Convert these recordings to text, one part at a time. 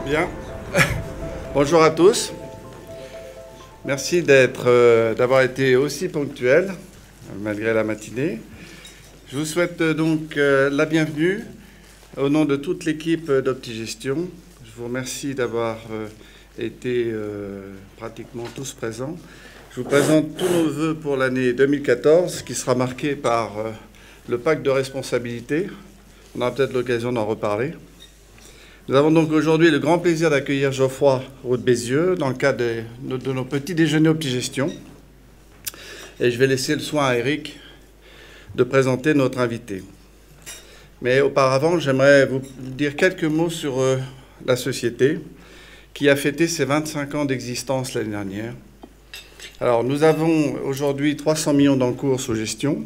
Bien. Bonjour à tous. Merci d'avoir été aussi ponctuels, malgré la matinée. Je vous souhaite donc la bienvenue au nom de toute l'équipe d'Optigestion. Je vous remercie d'avoir été pratiquement tous présents. Je vous présente tous nos vœux pour l'année 2014, qui sera marquée par le pacte de responsabilité. On aura peut-être l'occasion d'en reparler. Nous avons donc aujourd'hui le grand plaisir d'accueillir Geoffroy Roux de Bézieux dans le cadre de nos petits déjeuners Optigestion. Et je vais laisser le soin à Eric de présenter notre invité. Mais auparavant, j'aimerais vous dire quelques mots sur la société qui a fêté ses 25 ans d'existence l'année dernière. Alors, nous avons aujourd'hui 300 millions d'encours sous gestion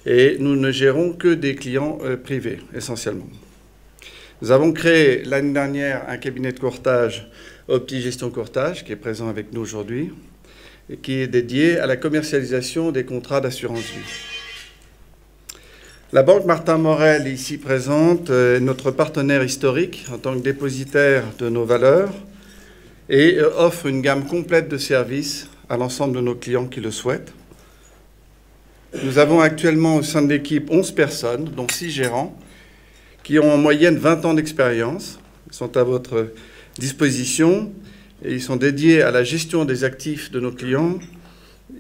et nous ne gérons que des clients privés, essentiellement. Nous avons créé l'année dernière un cabinet de courtage, Optigestion Courtage, qui est présent avec nous aujourd'hui, et qui est dédié à la commercialisation des contrats d'assurance vie. La Banque Martin Morel, ici présente, est notre partenaire historique en tant que dépositaire de nos valeurs et offre une gamme complète de services à l'ensemble de nos clients qui le souhaitent. Nous avons actuellement au sein de l'équipe 11 personnes, dont 6 gérants, qui ont en moyenne 20 ans d'expérience. Ils sont à votre disposition et ils sont dédiés à la gestion des actifs de nos clients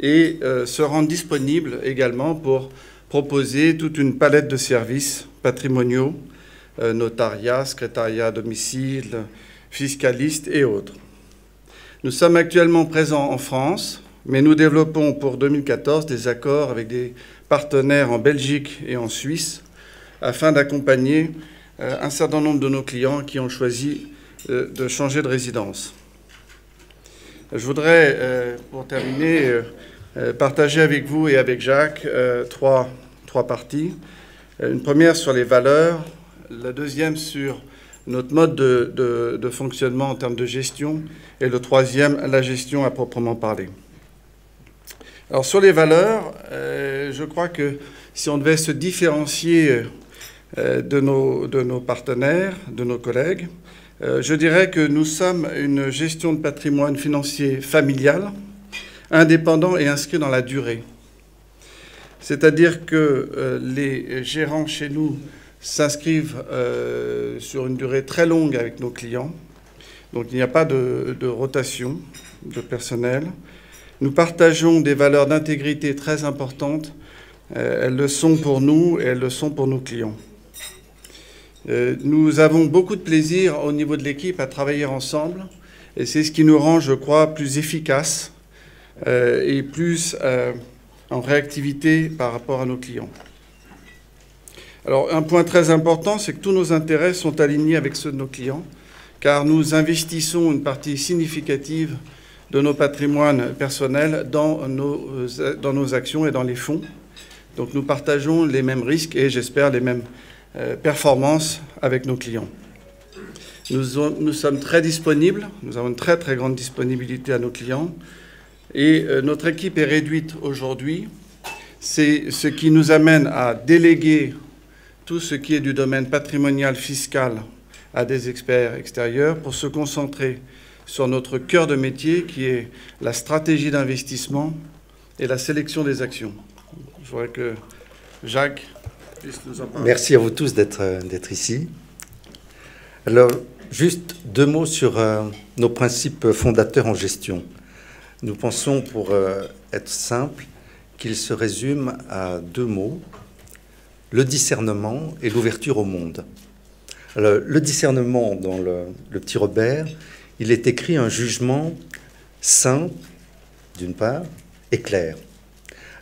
et se rendent disponibles également pour proposer toute une palette de services patrimoniaux, notariat, secrétariat à domicile, fiscaliste et autres. Nous sommes actuellement présents en France, mais nous développons pour 2014 des accords avec des partenaires en Belgique et en Suisse afin d'accompagner un certain nombre de nos clients qui ont choisi de changer de résidence. Je voudrais, pour terminer, partager avec vous et avec Jacques trois parties. Une première sur les valeurs, la deuxième sur notre mode de fonctionnement en termes de gestion, et le troisième, la gestion à proprement parler. Alors sur les valeurs, je crois que si on devait se différencier de nos partenaires, de nos collègues, je dirais que nous sommes une gestion de patrimoine financier familial, indépendant et inscrit dans la durée. C'est-à-dire que les gérants chez nous s'inscrivent sur une durée très longue avec nos clients. Donc il n'y a pas de rotation de personnel. Nous partageons des valeurs d'intégrité très importantes. Elles le sont pour nous et elles le sont pour nos clients. Nous avons beaucoup de plaisir au niveau de l'équipe à travailler ensemble. Et c'est ce qui nous rend, je crois, plus efficaces et plus en réactivité par rapport à nos clients. Alors, un point très important, c'est que tous nos intérêts sont alignés avec ceux de nos clients, car nous investissons une partie significative de nos patrimoines personnels dans nos actions et dans les fonds. Donc, nous partageons les mêmes risques et, j'espère, les mêmes performances avec nos clients. Nous sommes très disponibles, nous avons une très, très grande disponibilité à nos clients. Et notre équipe est réduite aujourd'hui. C'est ce qui nous amène à déléguer tout ce qui est du domaine patrimonial fiscal à des experts extérieurs pour se concentrer sur notre cœur de métier qui est la stratégie d'investissement et la sélection des actions. Je voudrais que Jacques puisse nous en parler. Merci à vous tous d'être ici. Alors, juste 2 mots sur nos principes fondateurs en gestion. Nous pensons, pour être simple, qu'ils se résument à 2 mots, le discernement et l'ouverture au monde. Alors, le discernement, dans le petit Robert, il est écrit un jugement sain, d'une part, et clair.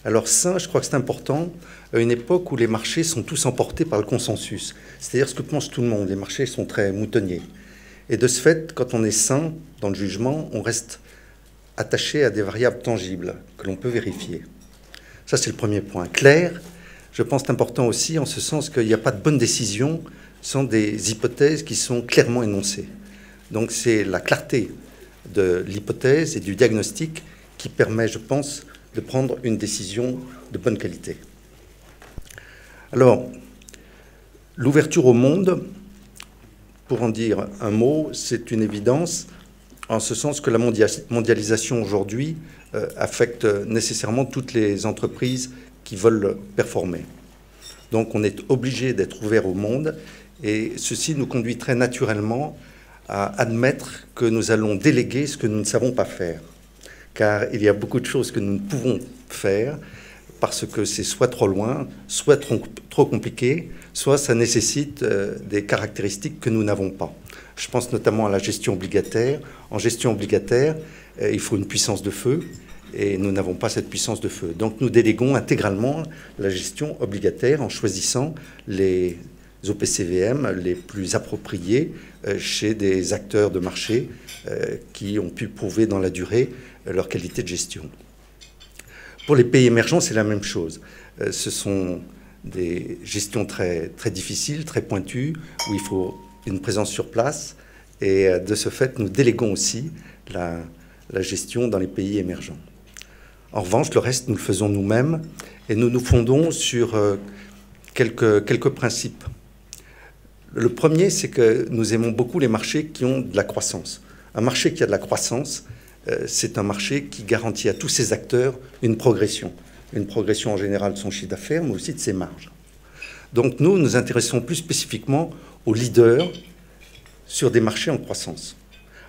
Alors, sain, je crois que c'est important, à une époque où les marchés sont tous emportés par le consensus, c'est-à-dire ce que pense tout le monde. Les marchés sont très moutonniers. Et de ce fait, quand on est sain dans le jugement, on reste attaché à des variables tangibles que l'on peut vérifier. Ça, c'est le premier point. Clair, je pense que c'est important aussi en ce sens qu'il n'y a pas de bonnes décisions sans des hypothèses qui sont clairement énoncées. Donc c'est la clarté de l'hypothèse et du diagnostic qui permet, je pense, de prendre une décision de bonne qualité. Alors, l'ouverture au monde, pour en dire un mot, c'est une évidence, en ce sens que la mondialisation aujourd'hui affecte nécessairement toutes les entreprises qui veulent performer. Donc on est obligé d'être ouvert au monde, et ceci nous conduit très naturellement à admettre que nous allons déléguer ce que nous ne savons pas faire. Car il y a beaucoup de choses que nous ne pouvons faire parce que c'est soit trop loin, soit trop compliqué, soit ça nécessite des caractéristiques que nous n'avons pas. Je pense notamment à la gestion obligataire. En gestion obligataire, il faut une puissance de feu, et nous n'avons pas cette puissance de feu. Donc nous déléguons intégralement la gestion obligataire en choisissant les OPCVM les plus appropriés chez des acteurs de marché qui ont pu prouver dans la durée leur qualité de gestion. Pour les pays émergents, c'est la même chose. Ce sont des gestions très, très difficiles, très pointues, où il faut une présence sur place. Et de ce fait, nous déléguons aussi la gestion dans les pays émergents. En revanche, le reste, nous le faisons nous-mêmes, et nous nous fondons sur quelques principes. Le premier, c'est que nous aimons beaucoup les marchés qui ont de la croissance. Un marché qui a de la croissance, c'est un marché qui garantit à tous ses acteurs une progression. Une progression en général de son chiffre d'affaires, mais aussi de ses marges. Donc nous, nous intéressons plus spécifiquement aux leaders sur des marchés en croissance.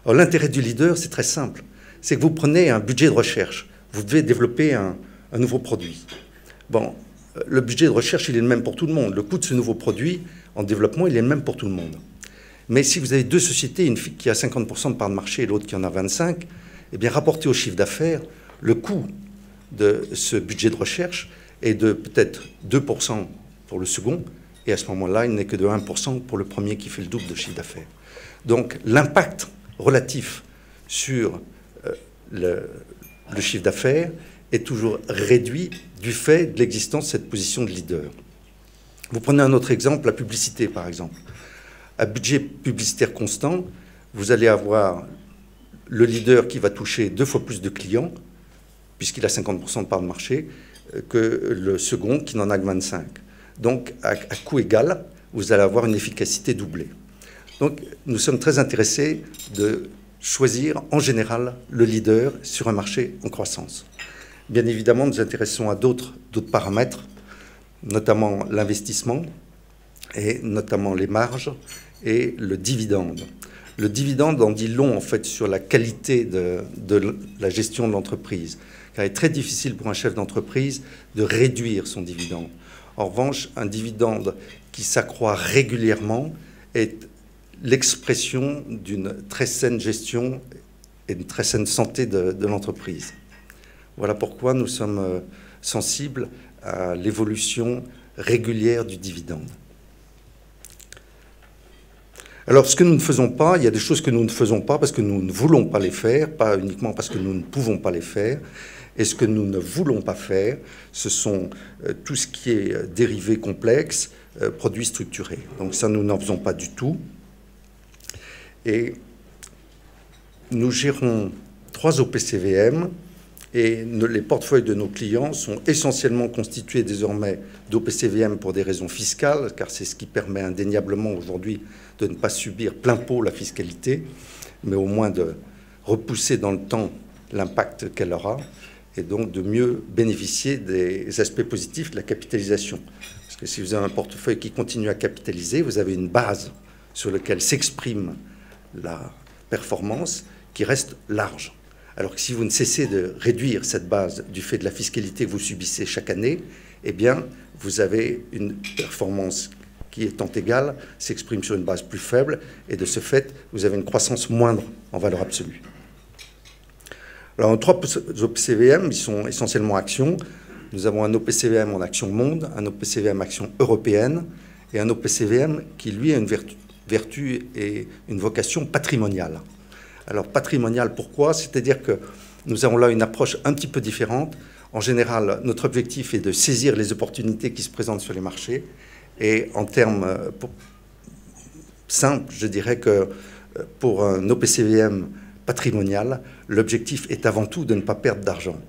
Alors l'intérêt du leader, c'est très simple. C'est que vous prenez un budget de recherche. Vous devez développer un nouveau produit. Bon, le budget de recherche, il est le même pour tout le monde. Le coût de ce nouveau produit en développement, il est le même pour tout le monde. Mais si vous avez deux sociétés, une qui a 50% de part de marché et l'autre qui en a 25%, eh bien, rapporté au chiffre d'affaires, le coût de ce budget de recherche est de peut-être 2% pour le second, et à ce moment-là, il n'est que de 1% pour le premier qui fait le double de chiffre d'affaires. Donc, l'impact relatif sur le chiffre d'affaires est toujours réduit du fait de l'existence de cette position de leader. Vous prenez un autre exemple, la publicité par exemple. À budget publicitaire constant, vous allez avoir le leader qui va toucher 2 fois plus de clients, puisqu'il a 50% de part de marché, que le second qui n'en a que 25%. Donc à coût égal, vous allez avoir une efficacité doublée. Donc nous sommes très intéressés de choisir en général le leader sur un marché en croissance. Bien évidemment, nous nous intéressons à d'autres paramètres, notamment l'investissement, et notamment les marges et le dividende. Le dividende en dit long en fait sur la qualité de la gestion de l'entreprise, car il est très difficile pour un chef d'entreprise de réduire son dividende. En revanche, un dividende qui s'accroît régulièrement est l'expression d'une très saine gestion et d'une très saine santé de l'entreprise. Voilà pourquoi nous sommes sensibles à l'évolution régulière du dividende. Alors, ce que nous ne faisons pas, il y a des choses que nous ne faisons pas parce que nous ne voulons pas les faire, pas uniquement parce que nous ne pouvons pas les faire. Et ce que nous ne voulons pas faire, ce sont tout ce qui est dérivés complexes, produits structurés. Donc ça, nous n'en faisons pas du tout. Et nous gérons 3 OPCVM et les portefeuilles de nos clients sont essentiellement constitués désormais d'OPCVM pour des raisons fiscales, car c'est ce qui permet indéniablement aujourd'hui de ne pas subir plein pot la fiscalité, mais au moins de repousser dans le temps l'impact qu'elle aura, et donc de mieux bénéficier des aspects positifs de la capitalisation. Parce que si vous avez un portefeuille qui continue à capitaliser, vous avez une base sur laquelle s'exprime la performance qui reste large. Alors que si vous ne cessez de réduire cette base du fait de la fiscalité que vous subissez chaque année, eh bien, vous avez une performance qui, étant égale, s'exprime sur une base plus faible, et de ce fait, vous avez une croissance moindre en valeur absolue. Alors, nos 3 OPCVM, ils sont essentiellement actions. Nous avons un OPCVM en action monde, un OPCVM action européenne, et un OPCVM qui, lui, a une vertu et une vocation patrimoniale. Alors, patrimonial, pourquoi? C'est-à-dire que nous avons là une approche un petit peu différente. En général, notre objectif est de saisir les opportunités qui se présentent sur les marchés. Et en termes simples, je dirais que pour un OPCVM patrimonial, l'objectif est avant tout de ne pas perdre d'argent.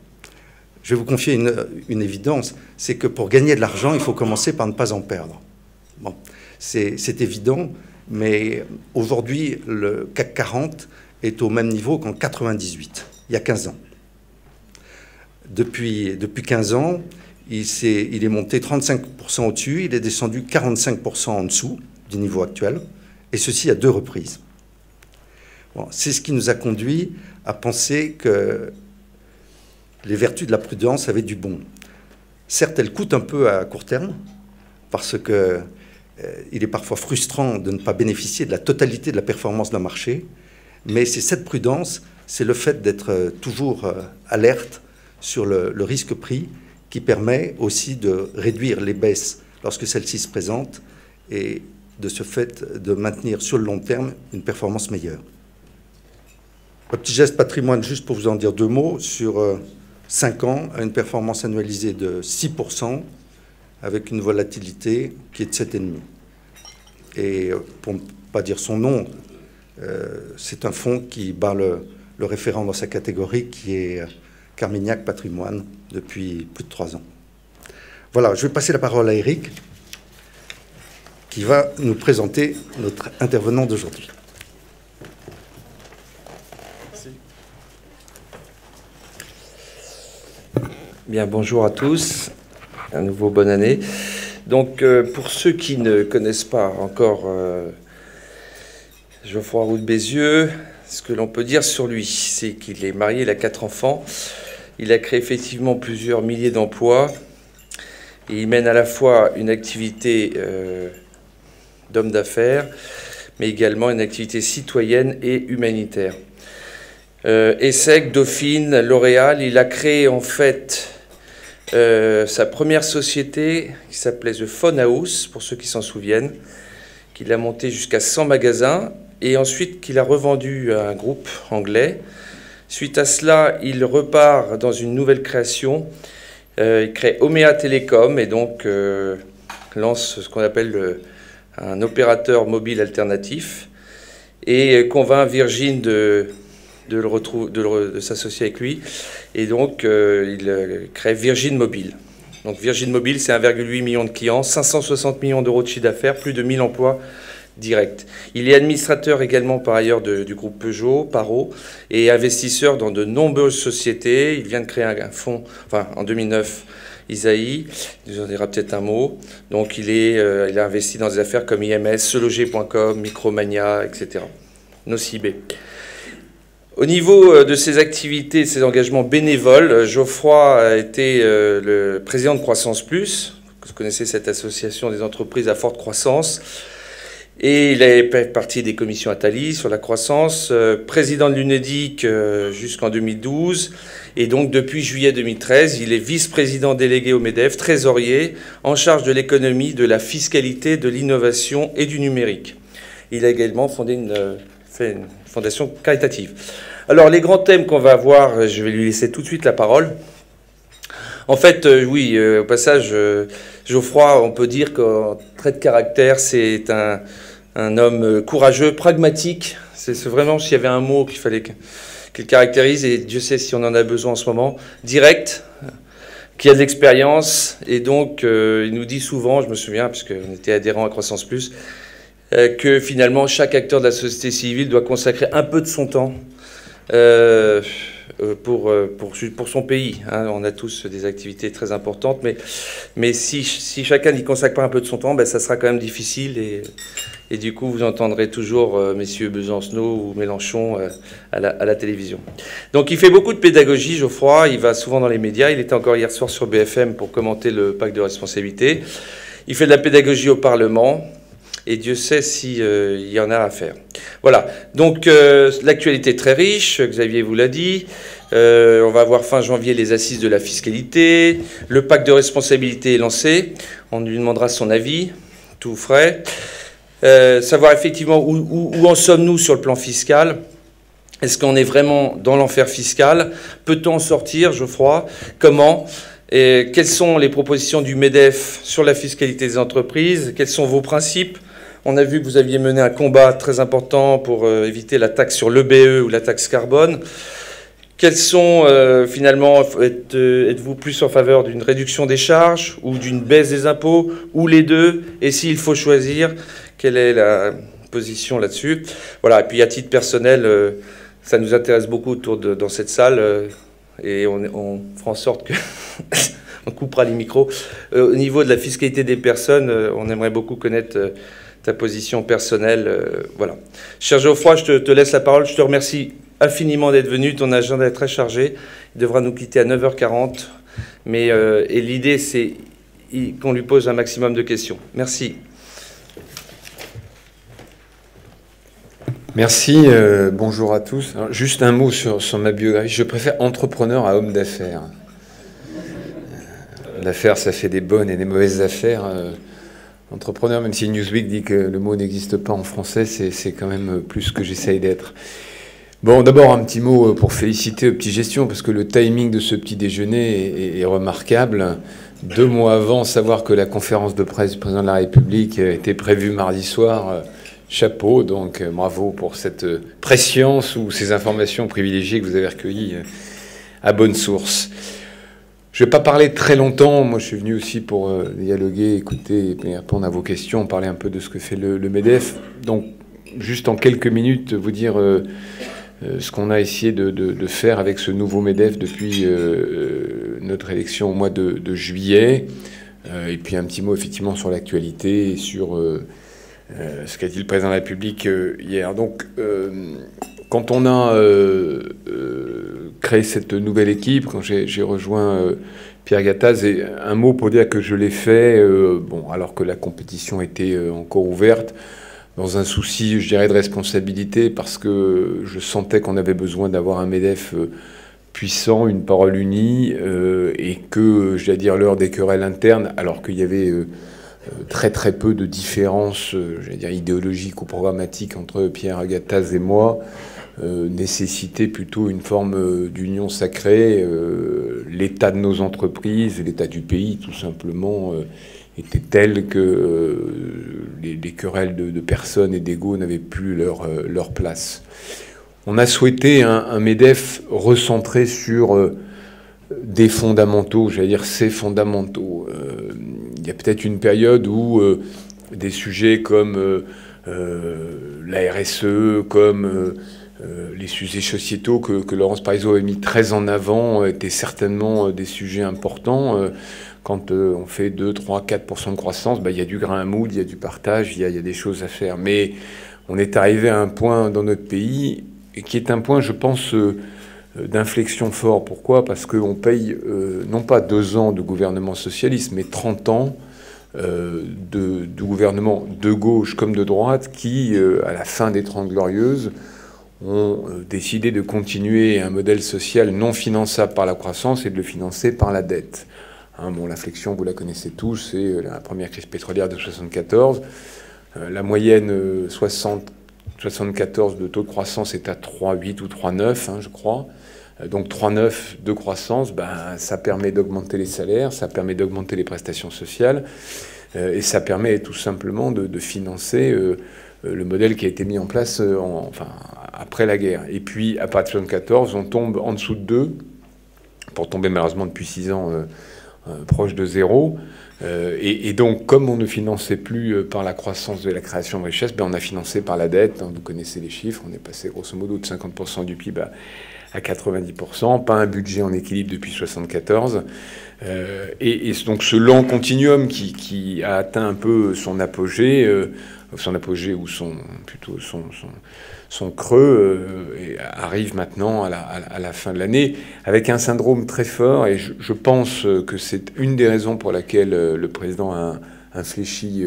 Je vais vous confier une évidence, c'est que pour gagner de l'argent, il faut commencer par ne pas en perdre. Bon, c'est évident, Mais aujourd'hui, le CAC 40 est au même niveau qu'en 98, il y a 15 ans. Depuis 15 ans, il est monté 35% au-dessus, il est descendu 45% en dessous du niveau actuel, et ceci à 2 reprises. Bon, c'est ce qui nous a conduit à penser que les vertus de la prudence avaient du bon. Certes, elles coûtent un peu à court terme, parce qu'il est parfois frustrant de ne pas bénéficier de la totalité de la performance d'un marché, mais c'est cette prudence, c'est le fait d'être toujours alerte sur le risque pris qui permet aussi de réduire les baisses lorsque celles-ci se présentent et de ce fait de maintenir sur le long terme une performance meilleure. Un petit geste patrimoine, juste pour vous en dire 2 mots, sur 5 ans, à une performance annualisée de 6%, avec une volatilité qui est de 7,5%. Et pour ne pas dire son nom, c'est un fonds qui bat le référent dans sa catégorie, qui est Carmignac Patrimoine, depuis plus de 3 ans. Voilà, je vais passer la parole à Eric, qui va nous présenter notre intervenant d'aujourd'hui. Bien, bonjour à tous, à nouveau bonne année. Donc, pour ceux qui ne connaissent pas encore Geoffroy Roux de Bézieux, ce que l'on peut dire sur lui, c'est qu'il est marié, il a 4 enfants, il a créé effectivement plusieurs milliers d'emplois, et il mène à la fois une activité d'homme d'affaires, mais également une activité citoyenne et humanitaire. ESSEC, Dauphine, L'Oréal, il a créé en fait sa première société qui s'appelait The Phone House, pour ceux qui s'en souviennent, qu'il a monté jusqu'à 100 magasins et ensuite qu'il a revendu à un groupe anglais. Suite à cela, il repart dans une nouvelle création. Il crée Omea Telecom et donc lance ce qu'on appelle un opérateur mobile alternatif et convainc Virgin de s'associer avec lui. Et donc, il crée Virgin Mobile. Donc, Virgin Mobile, c'est 1,8 million de clients, 560 millions d'euros de chiffre d'affaires, plus de 1000 emplois directs. Il est administrateur également, par ailleurs, du groupe Peugeot, Paro, et investisseur dans de nombreuses sociétés. Il vient de créer un fonds, enfin, en 2009, Isaïe, il nous en dira peut-être un mot. Donc, il a investi dans des affaires comme IMS, seloger.com, Micromania, etc. Nocibé. Au niveau de ses activités, de ses engagements bénévoles, Geoffroy a été le président de Croissance Plus. Vous connaissez cette association des entreprises à forte croissance. Et il est partie des commissions Attali sur la croissance, président de l'UNEDIC jusqu'en 2012. Et donc, depuis juillet 2013, il est vice-président délégué au MEDEF, trésorier, en charge de l'économie, de la fiscalité, de l'innovation et du numérique. Il a également fondé une fondation caritative. Alors, les grands thèmes qu'on va avoir, je vais lui laisser tout de suite la parole. En fait, oui, au passage, Geoffroy, on peut dire qu'en trait de caractère, c'est un homme courageux, pragmatique. C'est vraiment, s'il y avait un mot qu'il fallait qu'il caractérise, et Dieu sait si on en a besoin en ce moment, direct, qui a de l'expérience. Et donc, il nous dit souvent, je me souviens, puisqu'on était adhérent à Croissance Plus, que finalement chaque acteur de la société civile doit consacrer un peu de son temps pour son pays. Hein. On a tous des activités très importantes, mais si chacun n'y consacre pas un peu de son temps, ben, ça sera quand même difficile et du coup vous entendrez toujours messieurs Besancenot ou Mélenchon à la télévision. Donc il fait beaucoup de pédagogie, Geoffroy, il va souvent dans les médias, il était encore hier soir sur BFM pour commenter le pacte de responsabilité, il fait de la pédagogie au Parlement, et Dieu sait s'il y en a à faire. Voilà, donc l'actualité est très riche, Xavier vous l'a dit. On va avoir fin janvier les assises de la fiscalité. Le pacte de responsabilité est lancé. On lui demandera son avis, tout frais. Savoir effectivement où en sommes-nous sur le plan fiscal. Est-ce qu'on est vraiment dans l'enfer fiscal? Peut-on en sortir, Geoffroy? Comment? Et quelles sont les propositions du MEDEF sur la fiscalité des entreprises? Quels sont vos principes? On a vu que vous aviez mené un combat très important pour éviter la taxe sur l'EBE ou la taxe carbone. Quels sont, finalement, êtes-vous plus en faveur d'une réduction des charges ou d'une baisse des impôts, ou les deux? Et s'il faut choisir, quelle est la position là-dessus. Voilà, et puis à titre personnel, ça nous intéresse beaucoup dans cette salle, et on fera en sorte que... on coupera les micros. Au niveau de la fiscalité des personnes, on aimerait beaucoup connaître ta position personnelle. Voilà. Cher Geoffroy, je te laisse la parole. Je te remercie infiniment d'être venu. Ton agenda est très chargé. Il devra nous quitter à 9h40. Et l'idée, c'est qu'on lui pose un maximum de questions. Merci. Merci. Bonjour à tous. Alors, juste un mot sur ma biographie. Je préfère entrepreneur à homme d'affaires. L'affaire, ça fait des bonnes et des mauvaises affaires. Entrepreneur, même si Newsweek dit que le mot n'existe pas en français, c'est quand même plus ce que j'essaye d'être. Bon, d'abord, un petit mot pour féliciter Optigestion, parce que le timing de ce petit déjeuner est remarquable. 2 mois avant, savoir que la conférence de presse du président de la République était prévue mardi soir, chapeau. Donc, bravo pour cette prescience ou ces informations privilégiées que vous avez recueillies à bonne source. Je ne vais pas parler très longtemps. Moi, je suis venu aussi pour dialoguer, écouter et répondre à vos questions, parler un peu de ce que fait le MEDEF. Donc, juste en quelques minutes, vous dire ce qu'on a essayé de faire avec ce nouveau MEDEF depuis notre élection au mois de juillet. Et puis, un petit mot, effectivement, sur l'actualité et sur ce qu'a dit le président de la République hier. Donc, quand on a créé cette nouvelle équipe, quand j'ai rejoint Pierre Gattaz, et un mot pour dire que je l'ai fait, bon, alors que la compétition était encore ouverte, dans un souci, je dirais, de responsabilité, parce que je sentais qu'on avait besoin d'avoir un MEDEF puissant, une parole unie, et que, je dois dire, l'heure des querelles internes, alors qu'il y avait très très peu de différences, j'allais dire, idéologiques ou programmatiques entre Pierre Gattaz et moi, nécessitait plutôt une forme d'union sacrée. L'état de nos entreprises, l'état du pays, tout simplement, était tel que les querelles de personnes et d'ego n'avaient plus leur place. On a souhaité un MEDEF recentré sur des fondamentaux, j'allais dire ces fondamentaux. Il y a peut-être une période où des sujets comme la RSE, comme les sujets sociétaux que Laurence Parisot avait mis très en avant étaient certainement des sujets importants. Quand on fait 2, 3, 4% de croissance, il y a du grain à moudre, il y a du partage, il y a des choses à faire. Mais on est arrivé à un point dans notre pays qui est un point, je pense, d'inflexion fort. Pourquoi ? Parce qu'on paye non pas 2 ans de gouvernement socialiste, mais 30 ans de gouvernement de gauche comme de droite qui, à la fin des 30 Glorieuses, ont décidé de continuer un modèle social non finançable par la croissance et de le financer par la dette. Bon, l'inflexion, vous la connaissez tous, c'est la première crise pétrolière de 1974. La moyenne 74 de taux de croissance est à 3,8 ou 3,9, je crois. Donc 3,9 de croissance, ça permet d'augmenter les salaires, ça permet d'augmenter les prestations sociales, et ça permet tout simplement de financer le modèle qui a été mis en place après la guerre. Et puis, à partir de 1974, on tombe en dessous de 2, pour tomber malheureusement depuis 6 ans proche de 0. Et donc, comme on ne finançait plus par la croissance de la création de richesse, on a financé par la dette. Vous connaissez les chiffres, on est passé grosso modo de 50% du PIB à 90%, pas un budget en équilibre depuis 1974. Et donc ce lent continuum qui a atteint un peu son apogée ou plutôt son creux, arrive maintenant à la fin de l'année avec un syndrome très fort. Et je pense que c'est une des raisons pour laquelle le président a infléchi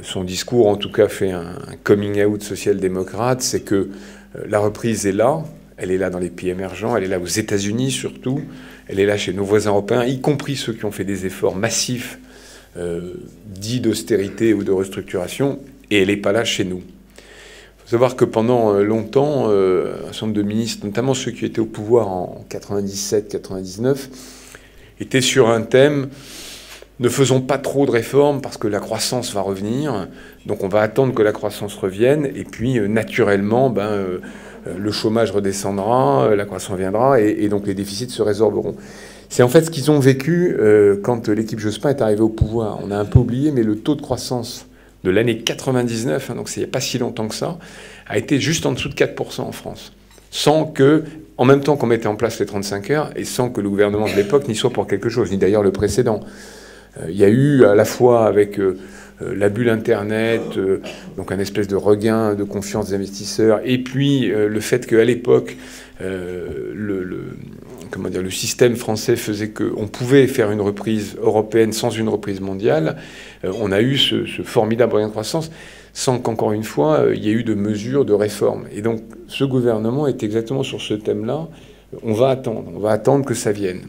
son discours, en tout cas fait un coming out social-démocrate, c'est que la reprise est là. Elle est là dans les pays émergents, elle est là aux États-Unis surtout, elle est là chez nos voisins européens, y compris ceux qui ont fait des efforts massifs dits d'austérité ou de restructuration, et elle n'est pas là chez nous. Il faut savoir que pendant longtemps, un certain nombre de ministres, notamment ceux qui étaient au pouvoir en 97-99, étaient sur un thème « ne faisons pas trop de réformes parce que la croissance va revenir, donc on va attendre que la croissance revienne, et puis naturellement, le chômage redescendra, la croissance viendra, et donc les déficits se résorberont. » C'est en fait ce qu'ils ont vécu quand l'équipe Jospin est arrivée au pouvoir. On a un peu oublié, mais le taux de croissance de l'année 99, donc c'est il n'y a pas si longtemps que ça, a été juste en dessous de 4% en France. Sans que, en même temps qu'on mettait en place les 35 heures, et sans que le gouvernement de l'époque n'y soit pour quelque chose, ni d'ailleurs le précédent. Il y a eu à la fois avec la bulle Internet, donc un espèce de regain de confiance des investisseurs, et puis le fait qu'à l'époque, le système français faisait qu'on pouvait faire une reprise européenne sans une reprise mondiale. On a eu ce formidable regain de croissance sans qu'encore une fois, il y ait eu de mesures de réforme. Et donc, ce gouvernement est exactement sur ce thème-là. On va attendre que ça vienne.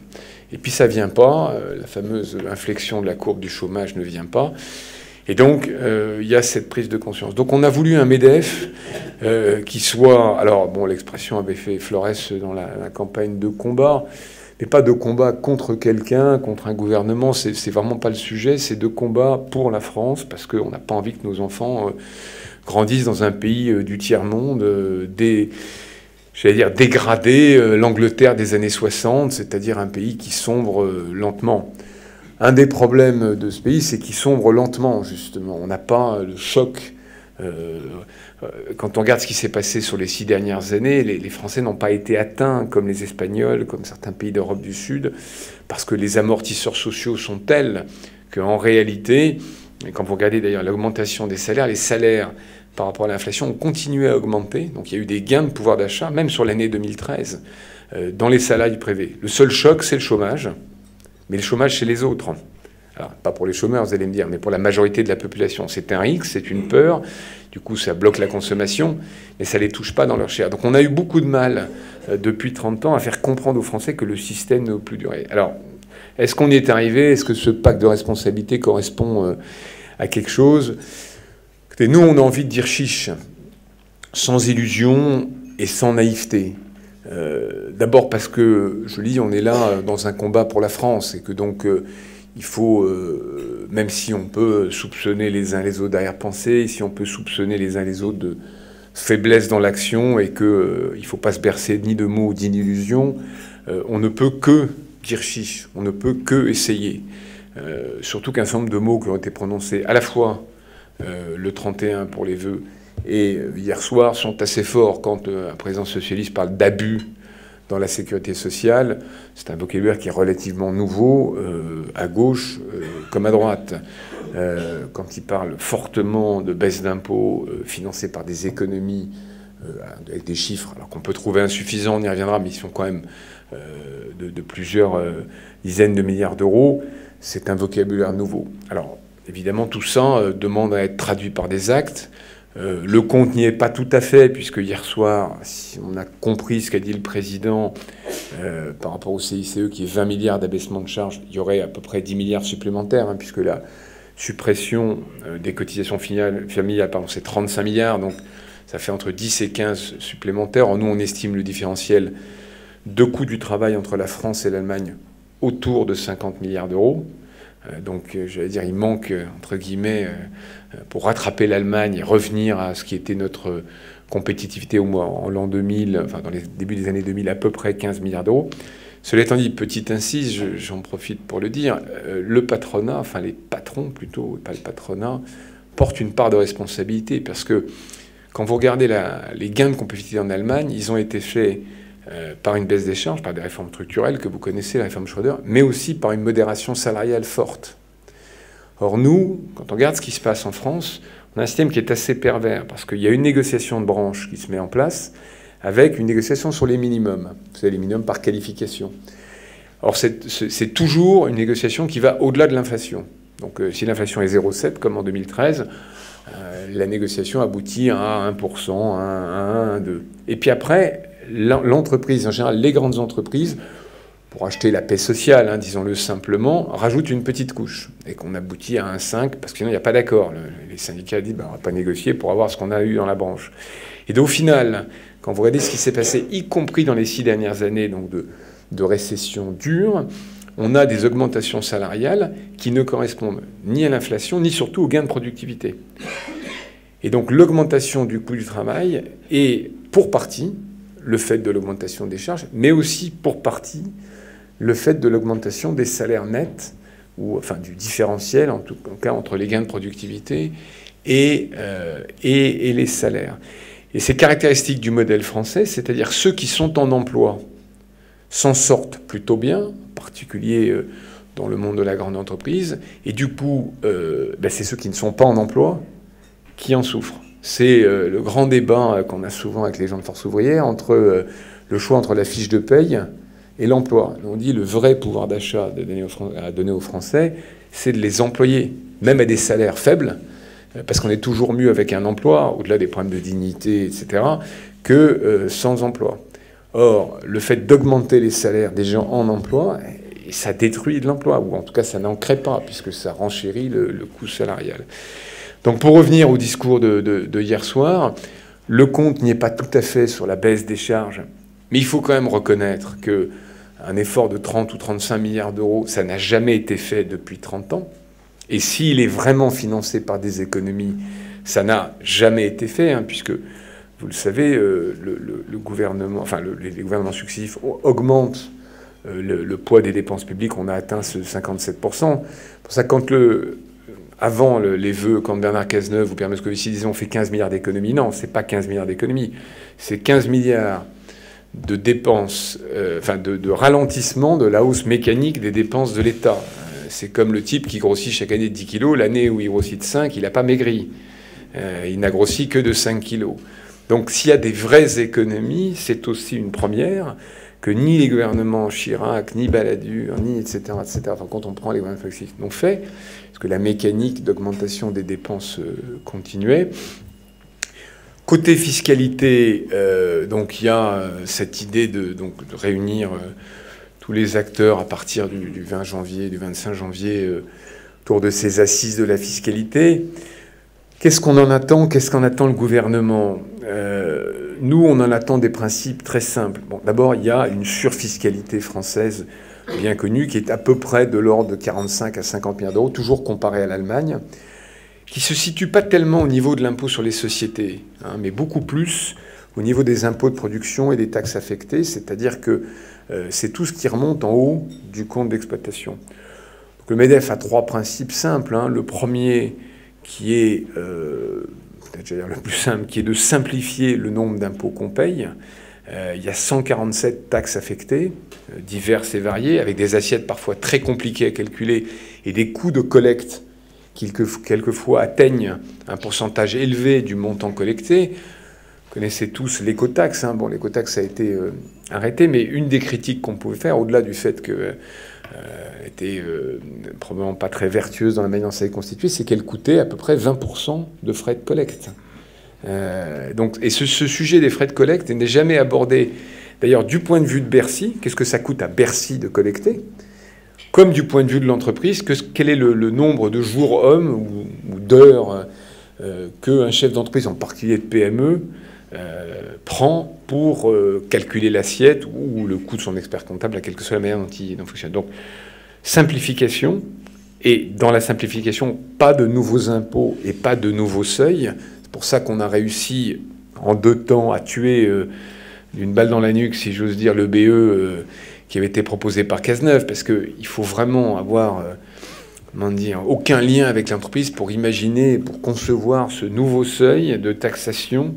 Et puis, ça ne vient pas. La fameuse inflexion de la courbe du chômage ne vient pas. Et donc, il y a cette prise de conscience. Donc, on a voulu un MEDEF qui soit... Alors, bon, l'expression avait fait Flores dans la campagne de combat, mais pas de combat contre quelqu'un, contre un gouvernement. C'est vraiment pas le sujet. C'est de combat pour la France, parce qu'on n'a pas envie que nos enfants grandissent dans un pays du tiers-monde, j'allais dire dégradé, l'Angleterre des années 60, c'est-à-dire un pays qui sombre lentement. Un des problèmes de ce pays, c'est qu'il sombre lentement, justement. On n'a pas le choc. Quand on regarde ce qui s'est passé sur les 6 dernières années, les Français n'ont pas été atteints comme les Espagnols, comme certains pays d'Europe du Sud, parce que les amortisseurs sociaux sont tels qu'en réalité, et quand vous regardez d'ailleurs l'augmentation des salaires, les salaires par rapport à l'inflation ont continué à augmenter. Donc il y a eu des gains de pouvoir d'achat, même sur l'année 2013, dans les salariés du privé. Le seul choc, c'est le chômage. Mais le chômage chez les autres. Alors, pas pour les chômeurs, vous allez me dire, mais pour la majorité de la population. C'est un risque, c'est une peur. Du coup, ça bloque la consommation, mais ça ne les touche pas dans leur chair. Donc on a eu beaucoup de mal, depuis 30 ans, à faire comprendre aux Français que le système ne peut plus durer. Alors, est-ce qu'on y est arrivé? Est-ce que ce pacte de responsabilité correspond à quelque chose? Écoutez, nous, on a envie de dire chiche, sans illusion et sans naïveté. D'abord parce que, je le dis, on est là dans un combat pour la France et que donc il faut, même si on peut soupçonner les uns les autres d'arrière-pensée, si on peut soupçonner les uns les autres de faiblesse dans l'action et qu'il ne faut pas se bercer ni de mots ni d'illusions, on ne peut que dire chiche, on ne peut que essayer. Surtout qu'un certain nombre de mots qui ont été prononcés à la fois le 31 pour les vœux et hier soir sont assez forts quand un président socialiste parle d'abus dans la sécurité sociale. C'est un vocabulaire qui est relativement nouveau, à gauche comme à droite. Quand il parle fortement de baisse d'impôts financées par des économies avec des chiffres, alors qu'on peut trouver insuffisants, on y reviendra, mais ils sont quand même de plusieurs dizaines de milliards d'euros, c'est un vocabulaire nouveau. Alors, évidemment, tout ça demande à être traduit par des actes. Le compte n'y est pas tout à fait, puisque hier soir, si on a compris ce qu'a dit le président par rapport au CICE, qui est 20 milliards d'abaissement de charges, il y aurait à peu près 10 milliards supplémentaires, hein, puisque la suppression des cotisations familiales, c'est 35 milliards, donc ça fait entre 10 et 15 supplémentaires. Nous, on estime le différentiel de coût du travail entre la France et l'Allemagne autour de 50 milliards d'euros. Donc, j'allais dire, il manque, entre guillemets, pour rattraper l'Allemagne et revenir à ce qui était notre compétitivité en l'an 2000, enfin dans les débuts des années 2000, à peu près 15 milliards d'euros. Cela étant dit, petite incise, j'en profite pour le dire, le patronat, enfin les patrons plutôt, pas le patronat, portent une part de responsabilité, parce que quand vous regardez les gains de compétitivité en Allemagne, ils ont été faits par une baisse des charges, par des réformes structurelles que vous connaissez, la réforme Schröder, mais aussi par une modération salariale forte. Or nous, quand on regarde ce qui se passe en France, on a un système qui est assez pervers, parce qu'il y a une négociation de branche qui se met en place, avec une négociation sur les minimums. Vous savez, les minimums par qualification. Or, c'est toujours une négociation qui va au-delà de l'inflation. Donc, si l'inflation est 0,7, comme en 2013, la négociation aboutit à 1%, à 1,2. Et puis après, l'entreprise, en général, les grandes entreprises, pour acheter la paix sociale, hein, disons-le simplement, rajoutent une petite couche. Et qu'on aboutit à 1,5, parce que sinon, il n'y a pas d'accord. Les syndicats disent, on ne va pas négocier pour avoir ce qu'on a eu dans la branche. Et donc, au final, quand vous regardez ce qui s'est passé, y compris dans les 6 dernières années donc de récession dure, on a des augmentations salariales qui ne correspondent ni à l'inflation, ni surtout au gain de productivité. Et donc l'augmentation du coût du travail est pour partie le fait de l'augmentation des charges, mais aussi pour partie le fait de l'augmentation des salaires nets, ou enfin du différentiel en tout cas entre les gains de productivité et les salaires. Et c'est caractéristique du modèle français, c'est-à-dire ceux qui sont en emploi s'en sortent plutôt bien, en particulier dans le monde de la grande entreprise, et du coup, c'est ceux qui ne sont pas en emploi qui en souffrent. C'est le grand débat qu'on a souvent avec les gens de Force ouvrière entre le choix entre la fiche de paye et l'emploi. On dit le vrai pouvoir d'achat à donner aux Français, c'est de les employer, même à des salaires faibles, parce qu'on est toujours mieux avec un emploi, au-delà des problèmes de dignité, etc., que sans emploi. Or, le fait d'augmenter les salaires des gens en emploi, ça détruit de l'emploi, ou en tout cas ça n'en crée pas, puisque ça renchérit le coût salarial. Donc pour revenir au discours de hier soir, le compte n'y est pas tout à fait sur la baisse des charges, mais il faut quand même reconnaître qu'un effort de 30 ou 35 milliards d'euros, ça n'a jamais été fait depuis 30 ans. Et s'il est vraiment financé par des économies, ça n'a jamais été fait, puisque, vous le savez, le gouvernement, les gouvernements successifs augmentent le poids des dépenses publiques. On a atteint ce 57%. Pour ça, avant les vœux, quand Bernard Cazeneuve ou Pierre Moscovici disaient on fait 15 milliards d'économies, non, c'est pas 15 milliards d'économies, c'est 15 milliards de dépenses, de ralentissement de la hausse mécanique des dépenses de l'État. C'est comme le type qui grossit chaque année de 10 kilos. L'année où il grossit de 5, il n'a pas maigri. Il n'a grossi que de 5 kilos. Donc s'il y a des vraies économies, c'est aussi une première que ni les gouvernements Chirac, ni Balladur, ni etc., quand on prend les gouvernements successifs n'ont fait, parce que la mécanique d'augmentation des dépenses continuait. Côté fiscalité, donc il y a cette idée de réunir tous les acteurs à partir du 20 janvier, du 25 janvier, autour de ces assises de la fiscalité. Qu'est-ce qu'on en attend? Qu'est-ce qu'en attend le gouvernement? Nous, on en attend des principes très simples. Bon, d'abord, il y a une surfiscalité française bien connue qui est à peu près de l'ordre de 45 à 50 milliards d'euros, toujours comparée à l'Allemagne, qui ne se situe pas tellement au niveau de l'impôt sur les sociétés, mais beaucoup plus au niveau des impôts de production et des taxes affectées, c'est-à-dire que c'est tout ce qui remonte en haut du compte d'exploitation. Donc le MEDEF a 3 principes simples. Le premier, qui est peut-être le plus simple, qui est de simplifier le nombre d'impôts qu'on paye. Il y a 147 taxes affectées, diverses et variées, avec des assiettes parfois très compliquées à calculer et des coûts de collecte qui quelquefois atteignent un pourcentage élevé du montant collecté. Vous connaissez tous l'écotaxe. Bon, l'écotaxe a été arrêté, mais une des critiques qu'on pouvait faire, au-delà du fait qu'elle était probablement pas très vertueuse dans la manière dont ça est constitué, c'est qu'elle coûtait à peu près 20% de frais de collecte. Et ce sujet des frais de collecte n'est jamais abordé, d'ailleurs, du point de vue de Bercy. Qu'est-ce que ça coûte à Bercy de collecter? Comme du point de vue de l'entreprise, quel est le nombre de jours hommes ou d'heures qu'un chef d'entreprise, en particulier de PME, prend pour calculer l'assiette ou le coût de son expert comptable, à quelle que soit la manière dont il fonctionne. Donc, simplification, et dans la simplification, pas de nouveaux impôts et pas de nouveaux seuils. C'est pour ça qu'on a réussi, en 2 temps, à tuer d'une balle dans la nuque, si j'ose dire, le BE qui avait été proposé par Cazeneuve, parce qu'il faut vraiment avoir aucun lien avec l'entreprise pour imaginer, pour concevoir ce nouveau seuil de taxation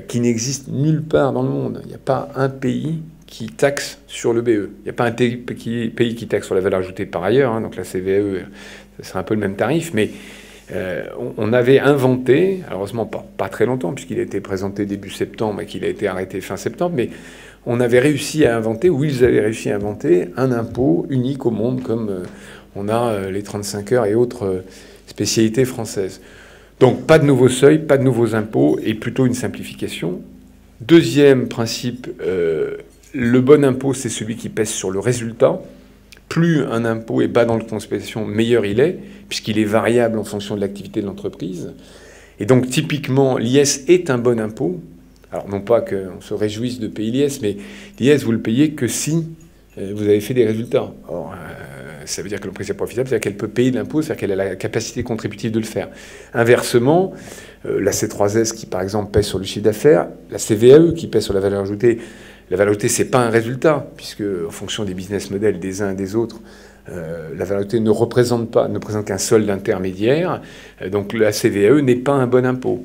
qui n'existe nulle part dans le monde. Il n'y a pas un pays qui taxe sur le BE. Il n'y a pas un pays qui taxe sur la valeur ajoutée par ailleurs. Donc la CVAE, ce serait un peu le même tarif. Mais on avait inventé, heureusement pas très longtemps, puisqu'il a été présenté début septembre et qu'il a été arrêté fin septembre, mais on avait réussi à inventer, ou ils avaient réussi à inventer, un impôt unique au monde, comme on a les 35 heures et autres spécialités françaises. Donc, pas de nouveaux seuils, pas de nouveaux impôts, et plutôt une simplification. Deuxième principe, le bon impôt, c'est celui qui pèse sur le résultat. Plus un impôt est bas dans le compte d'exploitation, meilleur il est, puisqu'il est variable en fonction de l'activité de l'entreprise. Et donc, typiquement, l'IS est un bon impôt. Alors, non pas qu'on se réjouisse de payer l'IS, mais l'IS, vous le payez que si vous avez fait des résultats. Or, ça veut dire que l'entreprise est profitable, c'est-à-dire qu'elle peut payer de l'impôt, c'est-à-dire qu'elle a la capacité contributive de le faire. Inversement, la C3S qui, par exemple, pèse sur le chiffre d'affaires, la CVAE qui pèse sur la valeur ajoutée, La valeur ajoutée, ce n'est pas un résultat, puisque en fonction des business models des uns et des autres, la valeur ajoutée ne représente qu'un solde intermédiaire. Donc la CVAE n'est pas un bon impôt.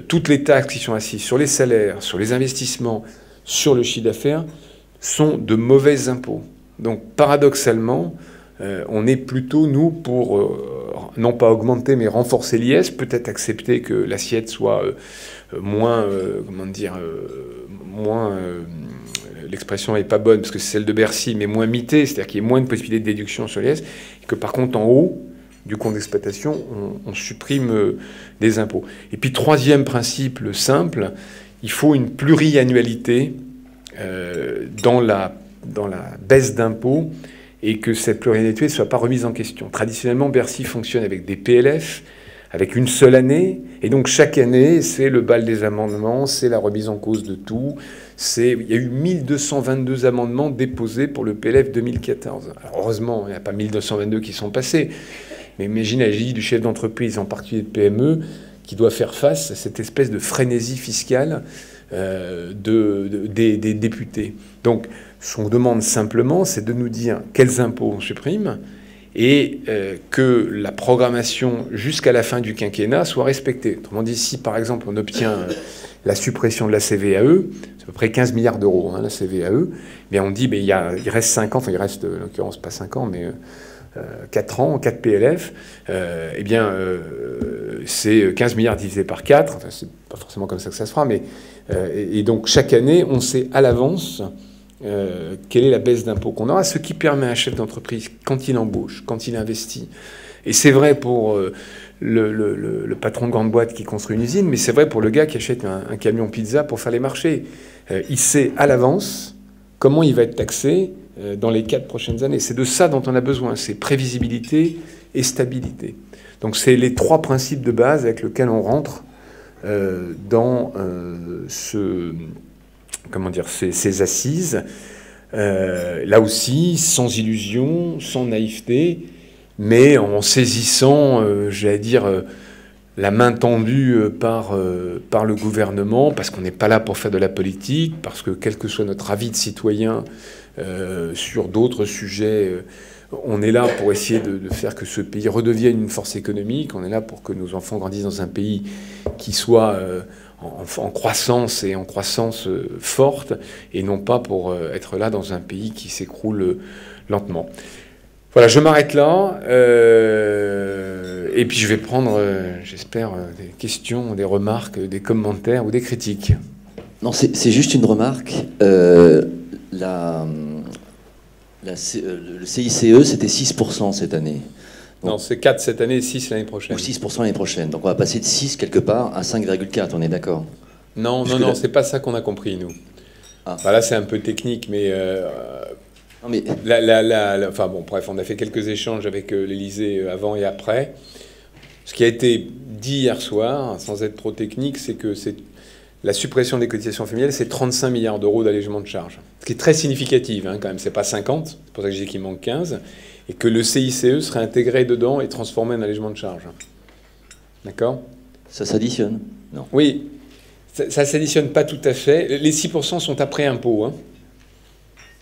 Toutes les taxes qui sont assises sur les salaires, sur les investissements, sur le chiffre d'affaires, sont de mauvais impôts. Donc paradoxalement, on est plutôt, nous, pour non pas augmenter, mais renforcer l'IS, peut-être accepter que l'assiette soit moins, l'expression n'est pas bonne parce que c'est celle de Bercy, mais moins mitée, c'est-à-dire qu'il y ait moins de possibilités de déduction sur l'IS, et que par contre, en haut du compte d'exploitation, on supprime des impôts. Et puis, troisième principe simple, il faut une pluriannualité dans la baisse d'impôts, et que cette pluriannualité ne soit pas remise en question. Traditionnellement, Bercy fonctionne avec des PLF, avec une seule année, et donc chaque année, c'est le bal des amendements, c'est la remise en cause de tout. Il y a eu 1222 amendements déposés pour le PLF 2014. Alors heureusement, il n'y a pas 1222 qui sont passés, mais imaginez la vie du chef d'entreprise, en particulier de PME, qui doit faire face à cette espèce de frénésie fiscale des députés. Donc, ce qu'on demande simplement, c'est de nous dire quels impôts on supprime et que la programmation jusqu'à la fin du quinquennat soit respectée. Autrement dit, si par exemple on obtient la suppression de la CVAE, c'est à peu près 15 milliards d'euros, la CVAE, mais on dit il reste 5 ans, enfin il reste en l'occurrence pas 5 ans, mais 4 ans, 4 PLF, c'est 15 milliards divisé par 4, enfin c'est pas forcément comme ça que ça se fera, mais et donc chaque année, on sait à l'avance quelle est la baisse d'impôt qu'on aura, ce qui permet à un chef d'entreprise, quand il embauche, quand il investit, et c'est vrai pour le patron de grande boîte qui construit une usine, mais c'est vrai pour le gars qui achète un camion pizza pour faire les marchés. Il sait à l'avance comment il va être taxé dans les 4 prochaines années. C'est de ça dont on a besoin, c'est prévisibilité et stabilité. Donc c'est les 3 principes de base avec lesquels on rentre dans ces assises. Là aussi, sans illusion, sans naïveté, mais en saisissant, j'allais dire, la main tendue par le gouvernement, parce qu'on n'est pas là pour faire de la politique, parce que quel que soit notre avis de citoyen sur d'autres sujets, on est là pour essayer de faire que ce pays redevienne une force économique, on est là pour que nos enfants grandissent dans un pays qui soit en croissance et en croissance forte, et non pas pour être là dans un pays qui s'écroule lentement. Voilà, je m'arrête là, et puis je vais prendre, j'espère, des questions, des remarques, des commentaires ou des critiques. Non, c'est juste une remarque. Le CICE, c'était 6% cette année. Donc, non, c'est 4 cette année et 6 l'année prochaine. Ou 6% l'année prochaine. Donc on va passer de 6 quelque part à 5,4, on est d'accord? Non, c'est pas ça qu'on a compris, nous. Ah. Enfin, là, c'est un peu technique, mais... Non, mais... Enfin bon, bref, on a fait quelques échanges avec l'Élysée avant et après. Ce qui a été dit hier soir, sans être trop technique, c'est que la suppression des cotisations familiales, c'est 35 milliards d'euros d'allègement de charges. Ce qui est très significatif, quand même. C'est pas 50, c'est pour ça que je dis qu'il manque 15. Et que le CICE serait intégré dedans et transformé en allègement de charges. D'accord? Ça s'additionne? Non. Oui. Ça s'additionne pas tout à fait. Les 6% sont après impôt.